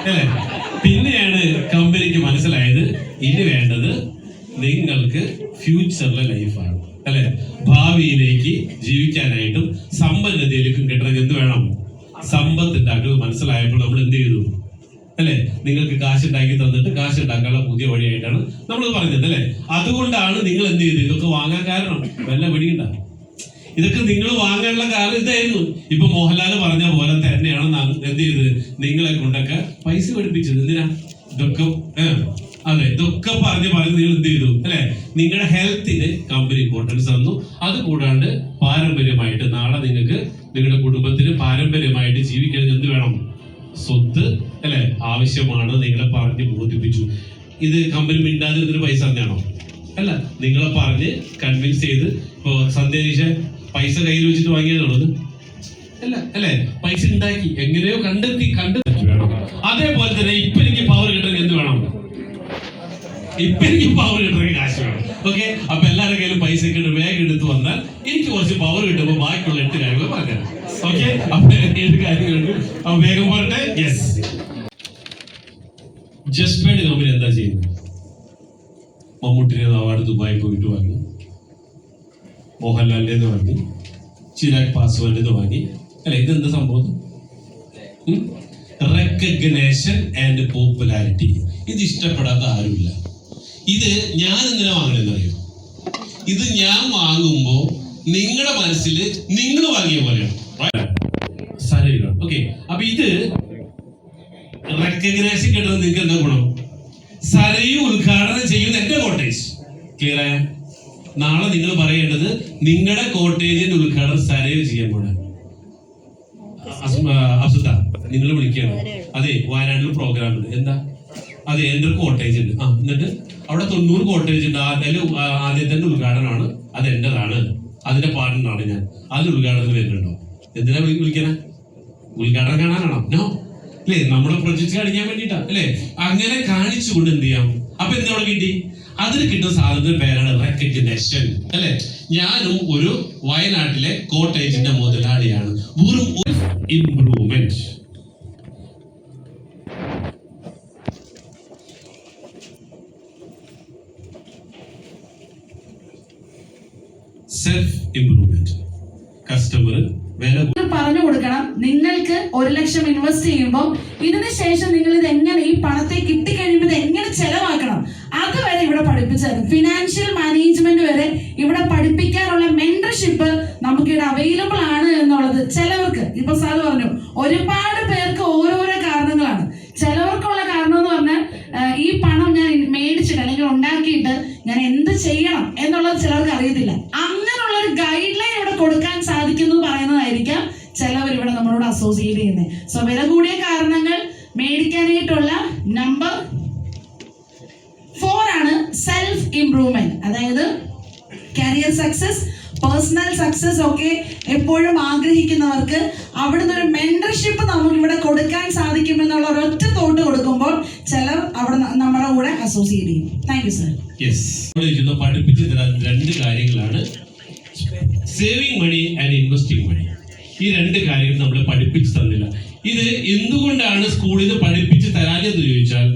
അല്ലെ. പിന്നെയാണ് കമ്പനിക്ക് മനസ്സിലായത് ഇനി വേണ്ടത് നിങ്ങൾക്ക് ഫ്യൂച്ചറിലെ ലൈഫാണ് അല്ലെ. ഭാവിയിലേക്ക് ജീവിക്കാനായിട്ടും സമ്പന്നതയിലേക്കും കിട്ടണമെങ്കിൽ എന്ത് വേണം, സമ്പത്ത് ഉണ്ടാക്കുക. മനസ്സിലായപ്പോൾ നമ്മൾ എന്ത് ചെയ്തു അല്ലെ, നിങ്ങൾക്ക് കാശ് ഉണ്ടാക്കി തന്നിട്ട് കാശ് ഉണ്ടാക്കാനുള്ള പുതിയ വഴിയായിട്ടാണ് നമ്മൾ പറഞ്ഞത് അല്ലെ. അതുകൊണ്ടാണ് നിങ്ങൾ എന്ത് ചെയ്ത് ഇതൊക്കെ വാങ്ങാൻ കാരണം. വല്ല പിടിയുണ്ട, ഇതൊക്കെ നിങ്ങൾ വാങ്ങാനുള്ള കാരണം ഇതായിരുന്നു. ഇപ്പൊ മോഹൻലാൽ പറഞ്ഞ പോലെ തന്നെയാണ് എന്ത് ചെയ്ത് നിങ്ങളെ കൊണ്ടൊക്കെ പൈസ പഠിപ്പിച്ചത്. എന്തിനാ ഇതൊക്കെ, അതെ, ഇതൊക്കെ പറഞ്ഞ് നിങ്ങൾ എന്ത് ചെയ്തു അല്ലെ. നിങ്ങളുടെ ഹെൽത്തിന് കമ്പനി ഇമ്പോർട്ടൻസ് തന്നു. അത് കൂടാണ്ട് പാരമ്പര്യമായിട്ട് നാളെ നിങ്ങൾക്ക് നിങ്ങളുടെ കുടുംബത്തിന് പാരമ്പര്യമായിട്ട് ജീവിക്കാൻ എന്ത് വേണം, സ്വത്ത് അല്ലെ ആവശ്യമാണ്. നിങ്ങളെ പറഞ്ഞ് ബോധിപ്പിച്ചു. ഇത് കമ്പനി മിണ്ടാതിരുന്നൊരു പൈസ തന്നെയാണോ? അല്ല, നിങ്ങളെ പറഞ്ഞ് കൺവിൻസ് ചെയ്ത്. ഇപ്പൊ സന്ധ്യാരീഷ പൈസ കയ്യിൽ വെച്ചിട്ട് വാങ്ങിയതാണത് അല്ല അല്ലെ, പൈസ ഉണ്ടാക്കി എങ്ങനെയോ കണ്ടെത്തി വേണം. അതേപോലെ തന്നെ ഇപ്പൊ എനിക്ക് പവർ കിട്ടണമെങ്കിൽ എന്ത് വേണം, ഇപ്പൊ എനിക്ക് പവർ കിട്ടണമെങ്കിൽ കാശ് വേണം. ഓക്കെ, അപ്പൊ എല്ലാവരുടെ കയ്യിലും പൈസ കിട്ടും. വേഗം എടുത്ത് വന്നാൽ എനിക്ക് കുറച്ച് പവർ കിട്ടുമ്പോൾ ബാക്കിയുള്ള 8 കാര്യങ്ങൾ പറയാം. ഓക്കെ, അപ്പൊ 7 കാര്യങ്ങളുണ്ട്. അപ്പൊ വേഗം പോരട്ടെ. യെസ്, ജസ്റ്റ് പെയ്ഡ് കമ്പനി എന്താ ചെയ്യുന്നത്? മമ്മൂട്ടിനെ അവാർഡ് ദുബായി പോയിട്ട് വാങ്ങി, മോഹൻലാലിന്റെ വാങ്ങി, ചിരാഗ് പാസ്വാന്റെ വാങ്ങി അല്ലെ. ഇതെന്താ സംഭവം? Recognition and popularity. ഇത് ഇഷ്ടപ്പെടാത്ത ആരുമില്ല. ഇത് ഞാൻ എന്തിനാ വാങ്ങണെന്നറിയോ? ഇത് ഞാൻ വാങ്ങുമ്പോ നിങ്ങളുടെ മനസ്സിൽ നിങ്ങൾ വാങ്ങിയ പോലെയാണ്. ഓക്കെ, അപ്പൊ ഇത് റെക്കഗ്നേഷൻ കിട്ടുന്നത് നിങ്ങൾക്ക് എന്താ ഗുണം? സരയു ഉദ്ഘാടനം ചെയ്യുന്ന എന്റെ കോട്ടേജ്. ക്ലിയർ ആയ? നാളെ നിങ്ങൾ പറയേണ്ടത് നിങ്ങളുടെ കോട്ടേജിന്റെ ഉദ്ഘാടനം സരയു ചെയ്യാൻ പോണ അസുത നിങ്ങൾ വിളിക്കണം. അതെ, വയനാട്ടിൽ പ്രോഗ്രാം ഉണ്ട്. എന്താ? അതെ, എന്റെ ഒരു കോട്ടേജ് ഉണ്ട്. എന്നിട്ട് അവിടെ 90 കോട്ടേജ് ഉണ്ട്. ആദ്യത്തെ ഉദ്ഘാടനമാണ്, അത് എന്റേതാണ്, അതിന്റെ പാർട്ണറാണ് ഞാൻ. അതിൽ ഉദ്ഘാടനം വരുന്നുണ്ടോ? എന്തിനാ വിളിക്കണേ? ഉദ്ഘാടനം കാണാനാണോ? നോ അല്ലേ, നമ്മുടെ പ്രൊജക്ട് കാണിക്കാൻ വേണ്ടിട്ടാ അല്ലെ. അങ്ങനെ കാണിച്ചുകൊണ്ട് എന്ത് ചെയ്യാം. അപ്പൊ എന്തോടെ കിട്ടി? അതിന് കിട്ടുന്ന സാധനത്തിന്റെ പേരാണ് റെക്കഗ്നേഷൻ അല്ലെ. ഞാനും ഒരു വയനാട്ടിലെ കോട്ടേജിന്റെ മുതലാളിയാണ്. വെറും ഇംപ്രൂവ്മെന്റ്. Self improvement. കസ്റ്റമർ പറഞ്ഞു കൊടുക്കണം. നിങ്ങൾക്ക് 1 ലക്ഷം ഇൻവെസ്റ്റ് ചെയ്യുമ്പോൾ ഇതിന് ശേഷം നിങ്ങൾ ഇത് എങ്ങനെ, ഈ പണത്തെ കിട്ടിക്കഴിയുമ്പോൾ ഇത് എങ്ങനെ ചെലവാക്കണം, അതുവരെ ഇവിടെ പഠിപ്പിച്ചത്. ഫിനാൻഷ്യൽ മാനേജ്മെന്റ് വരെ ഇവിടെ പഠിപ്പിക്കാനുള്ള മെന്റർഷിപ്പ് നമുക്കിവിടെ അവൈലബിൾ ആണ് എന്നുള്ളത്. ചിലവർക്ക് ഇപ്പൊ സാർ പറഞ്ഞു, ഒരുപാട് പേർക്ക് ഓരോരോ കാരണങ്ങളാണ്. ചിലവർക്കുള്ള കാരണം എന്ന് പറഞ്ഞാൽ ഈ പണം ഞാൻ മേടിച്ചിട്ട് അല്ലെങ്കിൽ ഉണ്ടാക്കിയിട്ട് ഞാൻ എന്ത് ചെയ്യണം എന്നുള്ളത് ചിലർക്ക് അറിയത്തില്ല. അങ്ങനെയുള്ള ഒരു ഗൈഡ് ലൈൻ ഇവിടെ കൊടുക്കാൻ സാധിക്കുന്നു പറയുന്നതായിരിക്കാം ചിലവർ ഇവിടെ നമ്മളോട് അസോസിയേറ്റ് ചെയ്യുന്നത്. സോ വില കൂടിയ കാരണങ്ങൾ മേടിക്കാനായിട്ടുള്ള നമ്പർ 4 ആണ് സെൽഫ് ഇംപ്രൂവ്മെന്റ്. അതായത് കരിയർ സക്സസ്, പേഴ്സണൽ സക്സസ് ഒക്കെ എപ്പോഴും ആഗ്രഹിക്കുന്നവർക്ക് അവിടുന്ന് ഒരു മെന്റർഷിപ്പ് നമുക്ക് ഇവിടെ കൊടുക്കാൻ സാധിക്കുമെന്നുള്ള ഒരൊറ്റ തോട്ട് കൊടുക്കുമ്പോൾ ചിലർ അവിടെ നമ്മുടെ കൂടെ അസോസിയേറ്റ് ചെയ്യും. Thank you sir. യെസ്, പഠിപ്പിച്ചു തരാൻ 2 കാര്യങ്ങളാണ്, സേവിങ് മണി ആൻഡ് ഇൻവെസ്റ്റിംഗ് മണി. ഈ 2 കാര്യങ്ങൾ നമ്മളെ പഠിപ്പിച്ചു തന്നില്ല. ഇത് എന്തുകൊണ്ടാണ് സ്കൂളിൽ നിന്ന് പഠിപ്പിച്ച് തരാഞ്ഞെന്ന് ചോദിച്ചാൽ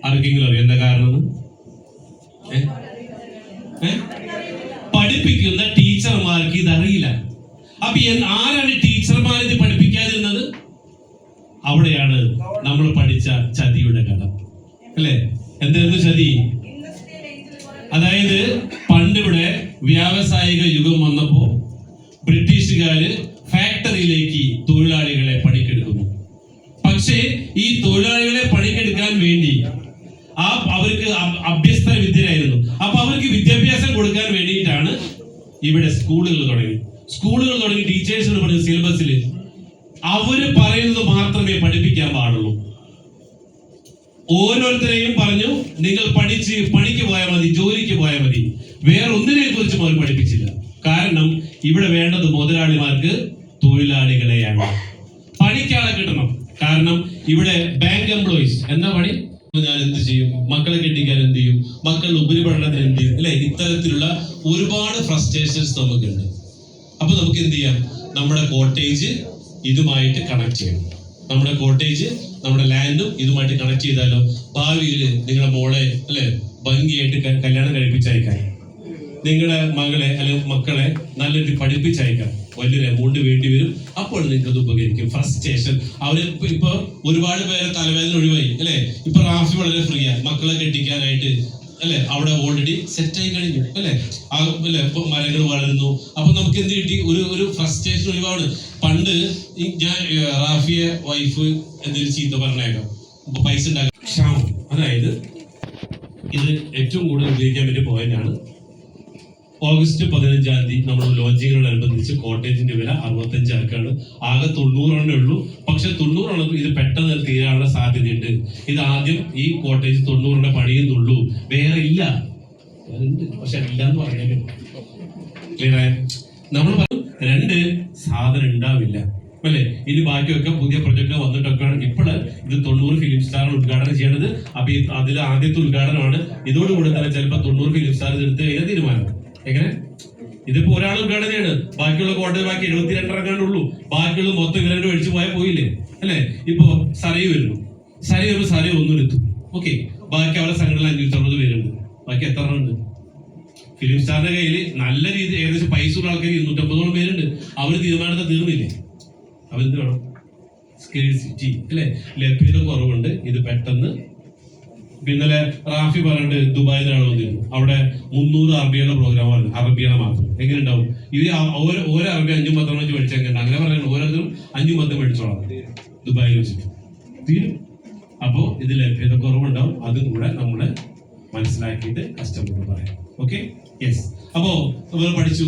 ആർക്കെങ്കിലും അറിയാം എന്താ കാരണം? പഠിപ്പിക്കുന്ന ടീച്ചർമാർക്ക് ഇതറിയില്ല. അപ്പൊ ആരാണ് ടീച്ചർമാർ ഇത് പഠിപ്പിക്കാതിരുന്നത്? അവിടെ അപ്പോഴാണ് നമ്മൾ പഠിച്ച ചതിയുടെ കഥ അല്ലെ. എന്തായിരുന്നു ചതി? അതായത് പണ്ടിവിടെ വ്യാവസായിക യുഗം വന്നപ്പോ ബ്രിട്ടീഷുകാര് ഫാക്ടറിയിലേക്ക് തൊഴിലാളികളെ പണിക്കെടുക്കുന്നു. പക്ഷേ ഈ തൊഴിലാളികളെ പണിക്കെടുക്കാൻ വേണ്ടി അവർക്ക് അഭ്യസ്ത വിദ്യരായിരുന്നു. അപ്പൊ അവർക്ക് വിദ്യാഭ്യാസം കൊടുക്കാൻ വേണ്ടിയിട്ടാണ് ഇവിടെ സ്കൂളുകൾ തുടങ്ങി ടീച്ചേഴ്സിന് പറഞ്ഞ സിലബസിൽ അവര് പറയുന്നത് മാത്രമേ പഠിപ്പിക്കാൻ പാടുള്ളൂ. ഓരോരുത്തരെയും പറഞ്ഞു നിങ്ങൾ പഠിച്ച് പണിക്ക് പോയാൽ മതി, ജോലിക്ക് പോയാൽ മതി, വേറെ ഒന്നിനെ കുറിച്ചും അവർ പഠിപ്പിച്ചില്ല. കാരണം ഇവിടെ വേണ്ടത് മുതലാളിമാർക്ക് തൊഴിലാളികളെയാണ്. പണിക്കാളെ കിട്ടണം. കാരണം ഇവിടെ ബാങ്ക് എംപ്ലോയീസ് എന്താ പണി? ഞാൻ എന്ത് ചെയ്യും, മക്കളെ കെട്ടിക്കാൻ എന്ത് ചെയ്യും, മക്കളുടെ ഉപരിപഠനത്തിന് എന്ത് ചെയ്യും അല്ലെ. ഇത്തരത്തിലുള്ള ഒരുപാട് ഫ്രസ്ട്രേഷൻസ് നമുക്കുണ്ട്. അപ്പൊ നമുക്ക് എന്ത് ചെയ്യാം, നമ്മുടെ കോട്ടേജ് ഇതുമായിട്ട് കണക്ട് ചെയ്യണം. നമ്മുടെ കോട്ടേജ് നമ്മുടെ ലാൻഡും ഇതുമായിട്ട് കണക്ട് ചെയ്താലോ ഭാവിയിൽ നിങ്ങളുടെ മോളെ അല്ലെ ഭംഗിയായിട്ട് കല്യാണം കഴിപ്പിച്ചയക്കാൻ, നിങ്ങളുടെ മകളെ അല്ലെങ്കിൽ മക്കളെ നല്ലൊരു പഠിപ്പിച്ചയക്കാം. വലിയൊരു എമൗണ്ട് വേണ്ടി വരും. അപ്പോൾ നിങ്ങൾക്ക് അത് ഉപകരിക്കും. ഫ്രസ്ട്രേഷൻ അവര് ഇപ്പൊ ഒരുപാട് പേരെ തലവേദന ഒഴിവായി അല്ലെ. ഇപ്പൊ റാഫി വളരെ ഫ്രീ ആണ് മക്കളെ കെട്ടിക്കാനായിട്ട് അല്ലെ. അവിടെ ഓൾറെഡി സെറ്റ് ആയി കഴിഞ്ഞു അല്ലെ. അല്ലെ ഇപ്പൊ മരങ്ങൾ വളരുന്നു. അപ്പൊ നമുക്ക് എന്ത് കിട്ടി, ഒരു ഫ്രസ്ട്രേഷൻ ഒഴിവാണ്. പണ്ട് ഞാൻ റാഫിയെ വൈഫ് എന്തെങ്കിലും ചീത്ത പറഞ്ഞേക്കാം, ഇപ്പൊ പൈസ ഉണ്ടാക്കാം ക്ഷാമം. അതായത് ഇത് ഏറ്റവും കൂടുതൽ ഉപയോഗിക്കാൻ പറ്റിയ പോയിന്റ് ആണ്. ഓഗസ്റ്റ് 15-ാം തീയതി നമ്മൾ ലോഞ്ചിങ്ങിനോടനുബന്ധിച്ച് കോട്ടേജിന്റെ വില 65 ആക്കാണ്. ആകെ 90 ഉള്ളൂ. പക്ഷെ 90 ഇത് പെട്ടെന്ന് തീരാനുള്ള സാധ്യതയുണ്ട്. ഇത് ആദ്യം ഈ കോട്ടേജ് 90 പണിയുന്നുള്ളൂ, വേറെ ഇല്ല. പക്ഷെ ഇല്ല എന്ന് പറഞ്ഞാലും ക്ലിയറായ നമ്മൾ പറഞ്ഞു 2 സാധനം ഉണ്ടാവില്ല അല്ലെ. ഇനി ബാക്കിയൊക്കെ പുതിയ പ്രൊജക്ട് വന്നിട്ടൊക്കെയാണ് ഇപ്പോൾ ഇത് 90 ഫിലിം സ്റ്റാർ ഉദ്ഘാടനം ചെയ്യണത്. അപ്പൊ അതിൽ ആദ്യത്തെ ഉദ്ഘാടനമാണ്. ഇതോടുകൂടി തന്നെ ചിലപ്പോൾ 90 ഫിലിം സ്റ്റാർ എടുത്ത് കഴിഞ്ഞാൽ തീരുമാനം. എങ്ങനെ? ഇതിപ്പോ ഒരാൾ ഉദ്ഘാടനയാണ്, ബാക്കിയുള്ള കോട്ടയം ബാക്കി 72 ഉള്ളൂ. ബാക്കിയുള്ള മൊത്തം ഇവരുടെ ഒഴിച്ചു പോയാൽ പോയില്ലേ അല്ലെ. ഇപ്പൊ സരയു വരുന്നു, സരയു വരുമ്പോൾ സരയു ഒന്നെടുത്തു. ഓക്കെ, ബാക്കി അവരുടെ സംഘടന 560 പേരുണ്ട്. ബാക്കി എത്ര ഉണ്ട്? ഫിലിം സ്റ്റാറിന്റെ കയ്യിൽ നല്ല രീതി ഏകദേശം പൈസ ഉള്ള ആൾക്കാർ 250 പേരുണ്ട്. അവര് തീരുമാനത്തെ തീർന്നില്ലേ? അവരെന്ത് വേണം? സ്കേഴ്സിറ്റി അല്ലെ, ലഭ്യത കുറവുണ്ട്. ഇത് പെട്ടെന്ന് ഇന്നലെ റാഫി പറഞ്ഞിട്ട് ദുബായിലാണ് വന്നിരുന്നു. അവിടെ 300 അറബിയുടെ പ്രോഗ്രാമാണ്, അറബിയാണ് മാത്രം. എങ്ങനെ ഉണ്ടാവും? ഇത് ഓരോ അറബി 5-10 വെച്ച് മേടിച്ചെങ്ങനെ? അങ്ങനെ പറയുന്നത് ഓരോരുത്തരും 5-10 മേടിച്ചോളാം ദുബായിൽ വെച്ചിട്ട് തീരും. അപ്പോ ഇത് ലഭ്യത കുറവുണ്ടാവും. അതും കൂടെ നമ്മള് മനസ്സിലാക്കിയിട്ട് കസ്റ്റമർ പറയാം. Okay, yes. അപ്പോ നമ്മൾ പഠിച്ചു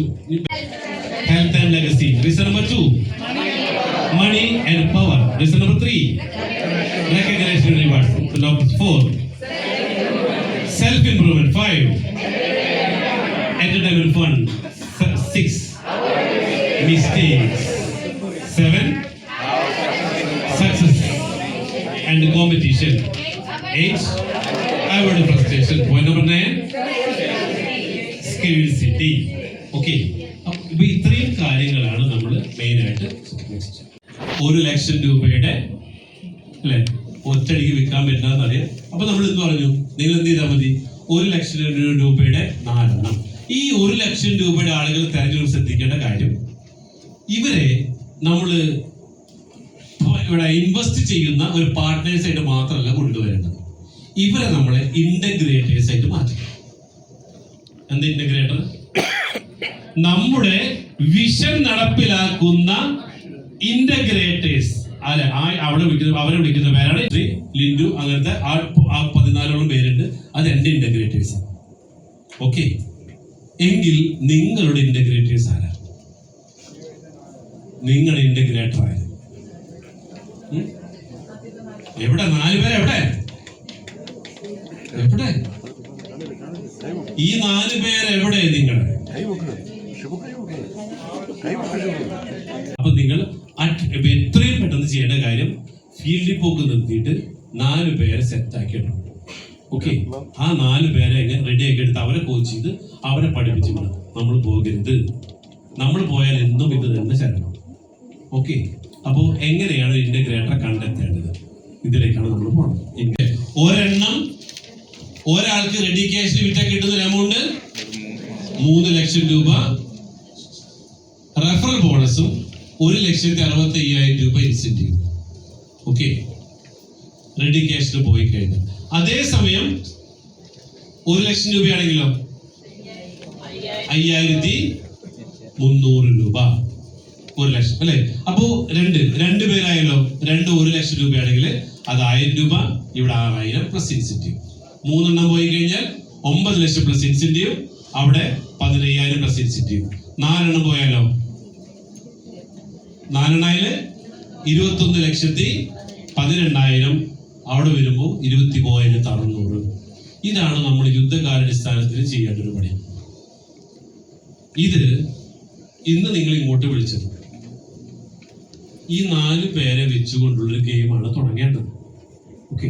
health and legacy. Reason number 2 money and power. Reason number 3 recognition rewards. Number 4 self improvement. 5 entertainment fun. 6 mistakes. 7 success and competition. 8 avoid frustration. Point number 9 scarcity. Okay, അപ്പൊ ഇത്രയും കാര്യങ്ങളാണ് നമ്മൾ മെയിൻ ആയിട്ട്. 1 ലക്ഷം രൂപയുടെ അല്ലെ ഒറ്റടിക്ക് വിൽക്കാൻ പറ്റില്ലെന്ന് അറിയാം. അപ്പൊ നമ്മൾ എന്ത് പറഞ്ഞു, നിങ്ങൾ എന്ത് ചെയ്താൽ മതി, 1 ലക്ഷം രൂപയുടെ 4 എണ്ണം. ഈ 1 ലക്ഷം രൂപയുടെ ആളുകൾ തെരഞ്ഞെടുപ്പ് ശ്രദ്ധിക്കേണ്ട കാര്യം, ഇവരെ നമ്മള് ഇവിടെ ഇൻവെസ്റ്റ് ചെയ്യുന്ന ഒരു പാർട്ട്നേഴ്സ് ആയിട്ട് മാത്രമല്ല കൊണ്ടുവരേണ്ടത്, ഇവരെ നമ്മളെ ഇന്റഗ്രേറ്റേഴ്സ് ആയിട്ട് മാറ്റണം. എന്താ ഇന്റഗ്രേറ്റർ? നമ്മുടെ വിഷൻ നടപ്പിലാക്കുന്ന ഇന്റഗ്രേറ്റേഴ്സ് അല്ലെ. അവരെ വിളിക്കുന്ന പേരാണ് ലിൻഡു. അങ്ങനത്തെ 14 പേരുണ്ട്. അത് എന്റെ ഇന്റഗ്രേറ്റേഴ്സ് ആണ്. ഓക്കെ, എങ്കിൽ നിങ്ങളുടെ ഇന്റഗ്രേറ്റേഴ്സ് ആരാ? നിങ്ങളുടെ ഇന്റഗ്രേറ്റർ ആര്? എവിടെ? 4 പേര് എവിടെ? എവിടെ? ഈ 4 പേര് എവിടെ? നിങ്ങളുടെ അപ്പൊ നിങ്ങൾ എത്രയും പെട്ടെന്ന് ചെയ്യേണ്ട കാര്യം, ഫീൽഡിൽ പോക്ക് നിർത്തിയിട്ട് 4 പേരെ സെറ്റ് ആക്കിയിടണം. ഓക്കെ, ആ 4 പേരെ എങ്ങനെ റെഡി ആക്കി എടുത്ത് അവരെ കോച്ച് ചെയ്ത് അവരെ പഠിപ്പിച്ചു വിടണം. നമ്മൾ പോകരുത്. നമ്മൾ പോയാൽ എന്നും ഇത് തന്നെ ശരണം. ഓക്കെ, അപ്പോ എങ്ങനെയാണ് ഇന്റഗ്രേറ്ററെ കണ്ടെത്തേണ്ടത്? ഇതിലേക്കാണ് നമ്മൾ പോകണം. ഒരെണ്ണം ഒരാൾക്ക് റെഡി ക്യാഷിന് വിറ്റാൽ കിട്ടുന്ന എമൗണ്ട് 3 ലക്ഷം രൂപ, റെഫറൽ ബോണസും 1,65,000 രൂപ ഇൻസെന്റീവ്. ഓക്കെ, കഴിഞ്ഞാൽ. അതേസമയം 1 ലക്ഷം രൂപയാണെങ്കിലോ 5300 രൂപ 1 ലക്ഷം അല്ലെ. അപ്പോ രണ്ട് പേരായാലോ 1 ലക്ഷം രൂപയാണെങ്കിൽ അത് 1000 രൂപ, ഇവിടെ 6000 പ്ലസ് ഇൻസെന്റീവ്. 3 എണ്ണം പോയി കഴിഞ്ഞാൽ 9 ലക്ഷം പ്ലസ് ഇൻസെന്റീവ്, അവിടെ 15000 പ്ലസ് ഇൻസെന്റീവ്. 4 എണ്ണം പോയാലോ 4 എണ്ണായില് 21,12,000, അവിടെ വരുമ്പോൾ 23,600. ഇതാണ് നമ്മൾ യുദ്ധകാലാടിസ്ഥാനത്തിൽ ചെയ്യേണ്ട ഒരു പണി. ഇത് ഇന്ന് നിങ്ങൾ ഇങ്ങോട്ട് വിളിച്ചത് ഈ 4 പേരെ വെച്ചുകൊണ്ടുള്ളൊരു ഗെയിമാണ് തുടങ്ങേണ്ടത്. ഓക്കെ.